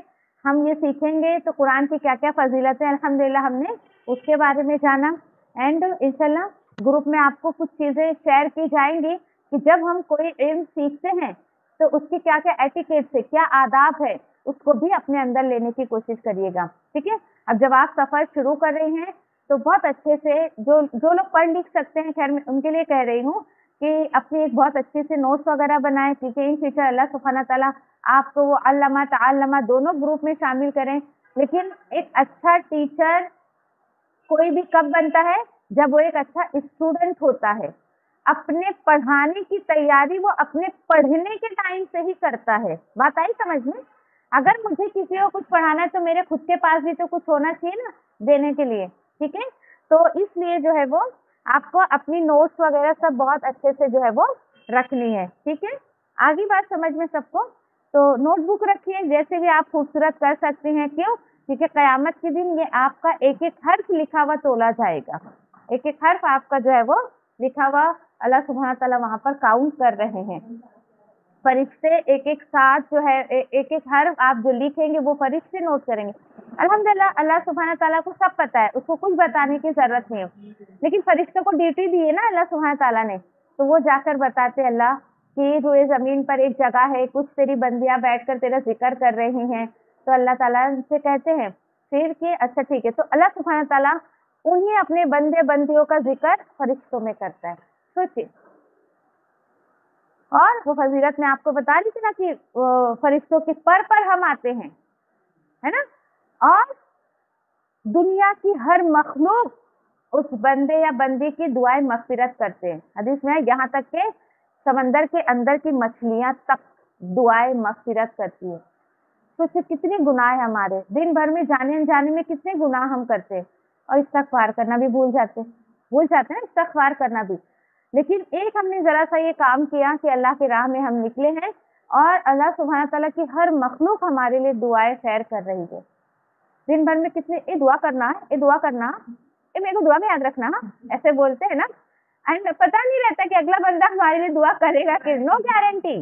हम ये सीखेंगे तो कुरान की क्या क्या फजीलतें अल्हम्दुलिल्लाह हमने उसके बारे में जाना। एंड इंशाल्लाह ग्रुप में आपको कुछ चीजें शेयर की जाएंगी कि जब हम कोई इल्म सीखते हैं तो उसकी क्या क्या एटिकेट से, क्या आदाब है, उसको भी अपने अंदर लेने की कोशिश करिएगा। ठीक है, अब जब आप सफर शुरू कर रही हैं तो बहुत अच्छे से जो लोग पढ़ लिख सकते हैं, खैर मैं उनके लिए कह रही हूँ कि अपनी एक बहुत अच्छे से नोट्स वगैरह बनाएं, क्योंकि इन फ्यूचर अल्लाह सुब्हानहू तआला आपको वो अल्लमा तअल्लमा दोनों ग्रुप में शामिल करें। लेकिन एक अच्छा टीचर कोई भी कब बनता है? जब वो एक अच्छा स्टूडेंट होता है। अपने पढ़ाने की तैयारी वो अपने पढ़ने के टाइम से ही करता है। बात आई समझ में? अगर मुझे किसी को कुछ पढ़ाना है तो मेरे खुद के पास भी तो कुछ होना चाहिए ना देने के लिए। ठीक है, तो इसलिए जो है वो आपको अपनी नोट्स वगैरह सब बहुत अच्छे से जो है वो रखनी है। ठीक है, आगे बात समझ में सबको? तो नोटबुक रखिए, जैसे भी आप खूबसूरत कर सकते हैं। क्यों? क्योंकि कयामत के दिन ये आपका एक एक हर्फ लिखा हुआ तोला जाएगा। एक एक हर्फ आपका जो है वो लिखा हुआ अल्लाह सुब्हानहू तआला वहां पर काउंट कर रहे हैं। फरिश्ते एक एक साथ जो है एक एक हर्फ आप जो लिखेंगे वो फरिश्ते नोट करेंगे। अल्हम्दुलिल्लाह अल्लाह सुब्हानहू तआला को सब पता है, उसको कुछ बताने की जरूरत नहीं है। लेकिन फरिश्तों को ड्यूटी दी है ना अल्लाह सुब्हानहू तआला ने, तो वो जाकर बताते अल्लाह कि रुए जमीन पर एक जगह है, कुछ तेरी बंदियां बैठकर तेरा जिक्र कर रही हैं। तो अल्लाह ताला से कहते हैं फिर कि अच्छा ठीक है, तो अल्लाह सुब्हानहू तआला उन्हीं अपने बंदे बंदियों का जिक्र फरिश्तों में करता है। सोचिए, और वो फजीलत मैं आपको बता रही थी ना कि फरिश्तों के पर हम आते हैं, है ना, और दुनिया की हर मखलूक उस बंदे या बंदी की दुआएं मगफिरत करते हैं। हदीस में यहाँ तक के समंदर के अंदर की मछलियां तक दुआएं मगफिरत करती है। तो कितने गुनाह है हमारे, दिन भर में जाने अनजाने में कितने गुनाह हम करते हैं, और इस्तगफार करना भी भूल जाते हैं इस्तगफार करना भी। लेकिन एक हमने जरा सा ये काम किया कि अल्लाह की राह में हम निकले हैं, और अल्लाह सुब्हानहू तआला की हर मखलूक हमारे लिए दुआएं खैर कर रही है। दिन भर में कितने, ये दुआ करना है, ये दुआ करना, ये मेरे को दुआ में याद रखना, ऐसे बोलते हैं ना। एंड पता नहीं रहता कि अगला बंदा हमारे लिए दुआ करेगा कि, नो गारंटी।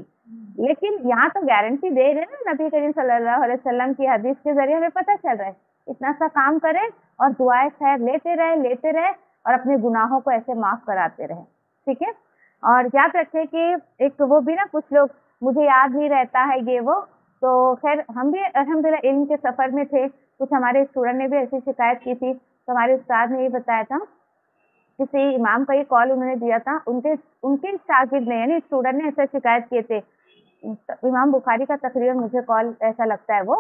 लेकिन यहाँ तो गारंटी दे रहे ना नबी करीम सल्लल्लाहु अलैहि वसल्लम की हदीस के जरिए हमें पता चल रहा है, इतना सा काम करें और दुआएं खैर लेते रहे और अपने गुनाहों को ऐसे माफ कराते रहे, ठीक है। और याद रखें कि एक वो भी ना, कुछ लोग मुझे याद नहीं रहता है ये वो, तो खैर हम भी अल्हम्दुलिल्लाह इल्म के सफर में थे, कुछ हमारे स्टूडेंट ने भी ऐसी शिकायत की थी, तो हमारे उस्ताद ने ये बताया था, किसी इमाम का ये कॉल उन्होंने दिया था, उनके शागिर्द ने यानी स्टूडेंट ने ऐसे शिकायत किए थे, इमाम बुखारी का तकरीबन मुझे कॉल ऐसा लगता है वो,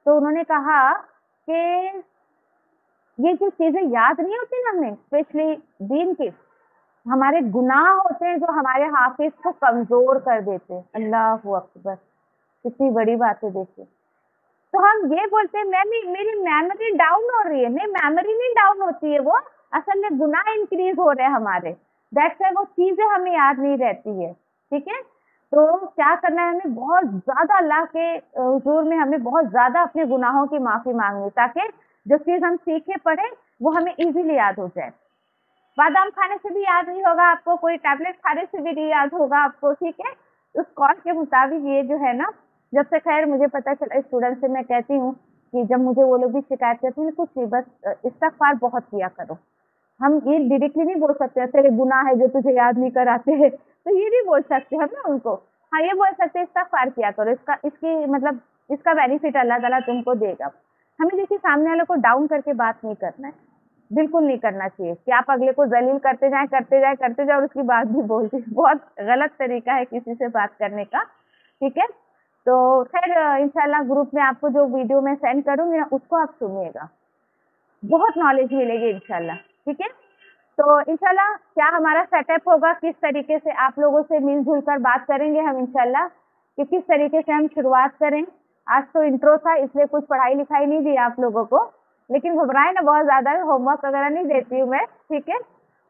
तो उन्होंने कहा कि ये जो चीजें याद नहीं होती ना हमें, स्पेशली दीन की, हमारे गुनाह होते हैं जो हमारे हाफिज को कमजोर कर देते हैं। अल्लाहु अकबर, कितनी बड़ी बात है देखिए। तो हम ये बोलते हैं मेरी मेमोरी डाउन हो रही है, नहीं मेमोरी नहीं डाउन होती है, वो असल में गुनाह इंक्रीज हो रहे हैं हमारे, दैट्स व्हाई वो चीजें हमें याद नहीं रहती है, ठीक है। तो क्या करना है, हमें बहुत ज्यादा अल्लाह के हुजूर में हमें बहुत ज्यादा अपने गुनाहों की माफी मांगनी, ताकि जो चीज हम सीखे पढ़े वो हमें इजीली याद हो जाए। बादाम खाने से भी याद नहीं होगा आपको, कोई टैबलेट खाने से भी नहीं याद होगा आपको, ठीक है। उस कॉल के मुताबिक ये जो है ना, जब से खैर मुझे पता चला स्टूडेंट से, मैं कहती हूँ कि जब मुझे वो लोग भी शिकायत करते हैं, कुछ नहीं, बस इस्तिग़फ़ार बहुत किया करो। हम ये डायरेक्टली नहीं बोल सकते तेरे गुनाह है जो तुझे याद नहीं कराते हैं, तो ये नहीं बोल सकते हम ना उनको। हाँ, ये बोल सकते इस्तिग़फ़ार किया करो, इसकी मतलब इसका बेनिफिट अल्लाह ताला तुमको देगा। हमें देखिए सामने वाले को डाउन करके बात नहीं करना है, बिल्कुल नहीं करना चाहिए कि आप अगले को जलील करते जाए और उसकी बात भी बोलते, बहुत गलत तरीका है किसी से बात करने का, ठीक है। तो खैर इंशाल्लाह ग्रुप में आपको जो वीडियो मैं सेंड करूंगी ना, उसको आप सुनिएगा, बहुत नॉलेज मिलेगी इंशाल्लाह, ठीक है। तो इंशाल्लाह क्या हमारा सेटअप होगा, किस तरीके से आप लोगों से मिलजुल कर बात करेंगे हम इंशाल्लाह, कि किस तरीके से हम शुरुआत करें। आज तो इंट्रो था, इसलिए कुछ पढ़ाई लिखाई नहीं दी आप लोगों को, लेकिन घबराए ना बहुत ज्यादा, होमवर्क वगैरह नहीं देती हूँ मैं, ठीक है।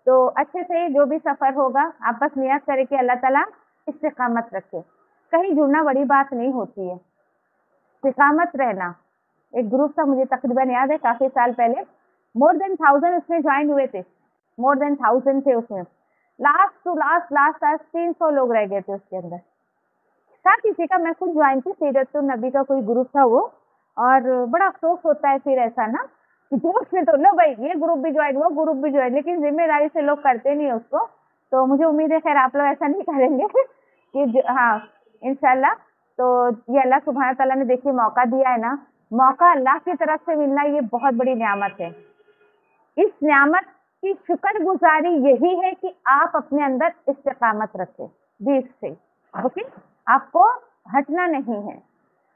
तो अच्छे से जो भी सफर होगा आप बस नियत करें कि अल्लाह ताला इस्तिकामत रखे, कहीं जुड़ना बड़ी बात नहीं होती है, इस्तिकामत रहना। एक ग्रुप था, मुझे तकरीबन याद है काफी साल पहले, मोर देन 1000 उसमें ज्वाइन हुए थे, मोर देन 1000 थे उसमें, लास्ट 300 लोग रह गए थे उसके अंदर। था किसी का, मैं खुद ज्वाइन थी, सीरत नबी का कोई ग्रुप था वो, और बड़ा अफसोस होता है फिर ऐसा ना कि जोश में तो लो भाई ये ग्रुप भी ज्वाइन, वो ग्रुप भी ज्वाइन, लेकिन जिम्मेदारी से लोग करते नहीं उसको। तो मुझे उम्मीद है खैर आप लोग ऐसा नहीं करेंगे कि हाँ इंशाल्लाह। तो ये अल्लाह सुब्हान तआला ने देखिए मौका दिया है ना, मौका अल्लाह की तरफ से मिलना ये बहुत बड़ी नियामत है। इस नियामत की शुक्रगुजारी यही है कि आप अपने अंदर इस्तिकामत रखें दीन से, ओके, आपको हटना नहीं है।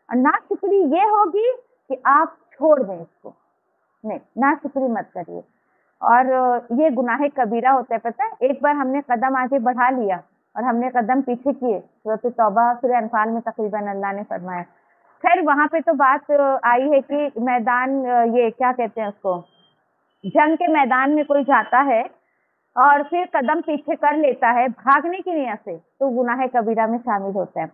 और नाशुक्री ये होगी कि आप छोड़ दें इसको, नहीं नाशुक्री मत करिए। और ये गुनाह कबीरा होता है, पता है, एक बार हमने कदम आगे बढ़ा लिया और हमने कदम पीछे किए, सूरत तौबा सूरह अनफाल में तकरीबन अल्लाह ने फरमाया। खैर वहां पे तो बात आई है कि मैदान, ये क्या कहते हैं उसको, जंग के मैदान में कोई जाता है और फिर कदम पीछे कर लेता है भागने की नियत से, तो गुनाह कबीरा में शामिल होता है।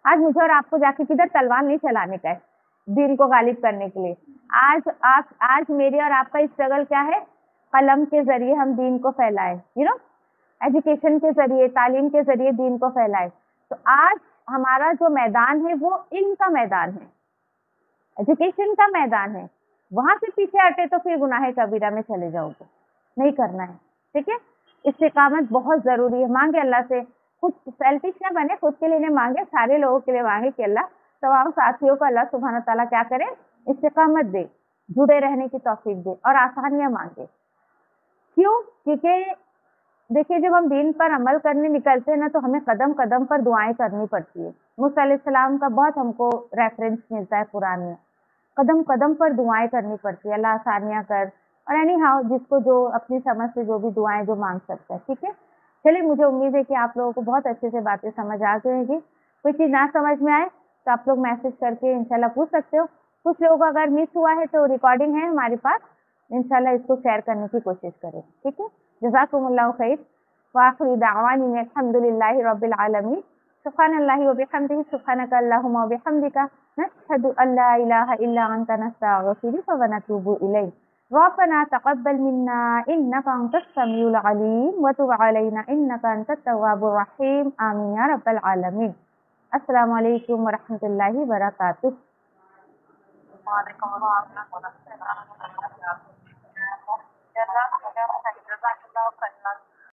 आज मुझे और आपको जाके किधर तलवार नहीं चलाने का है दीन को गालिब करने के लिए। आज मेरे और आपका स्ट्रगल क्या है, कलम के जरिए हम दीन को फैलाएं, एजुकेशन के जरिए, तालीम के जरिए दीन को फैलाएं। तो आज हमारा जो मैदान है वो इल्म का मैदान है, एजुकेशन का मैदान है। वहां से पीछे हटे तो फिर गुनाह कबीरा में चले जाओगे, नहीं करना है, ठीक है। इस्तिकामत बहुत जरूरी है। मांगे अल्लाह से, खुद सेल्फिश ना बने, खुद के लिए नहीं मांगे, सारे लोगों के लिए मांगे कि अल्लाह तमाम साथियों को अल्लाह सुब्हान तआला क्या करे, इस्तिकामत दे, जुड़े रहने की तौफीक दे और आसानियां मांगे। क्यों? क्योंकि देखिए जब हम दीन पर अमल करने निकलते हैं ना, तो हमें कदम कदम पर दुआएं करनी पड़ती है। मूसा अलैहिस्सलाम का बहुत हमको रेफरेंस मिलता है कुरान में, कदम कदम पर दुआएं करनी पड़ती है, अल्लाह आसानियां कर। और एनी हाउ जिसको जो अपनी समझ से जो भी दुआएं जो मांग सकता है, ठीक है। चलिए, मुझे उम्मीद है कि आप लोगों को बहुत अच्छे से बातें समझ आ जाएगी। कोई चीज ना समझ में आए तो आप लोग मैसेज करके इंशाल्लाह पूछ सकते हो। कुछ लोगों को अगर मिस हुआ है तो रिकॉर्डिंग है हमारे पास, इंशाल्लाह इसको शेयर करने की कोशिश करें, ठीक है। जज़ाकुमुल्लाहु खैर व आखिरु दावानी अल्हम्दुलिल्लाहि रब्बिल आलमीन। सुब्हानल्लाहि व बिहम्दिही, सुब्हानका अल्लाहुम्मा व बिहम्दिका, नशहदु अल्ला इलाहा इल्ला अंता, नस्तगफिरुका व नतूबु इलैक। ربنا تقبل منا انك انت السميع العليم وتب علينا انك انت التواب الرحيم آمین یا رب العالمین. السلام علیکم ورحمۃ اللہ وبرکاتہ. وعلیکم السلام ورحمۃ اللہ وبرکاتہ. جزاک اللہ خیر.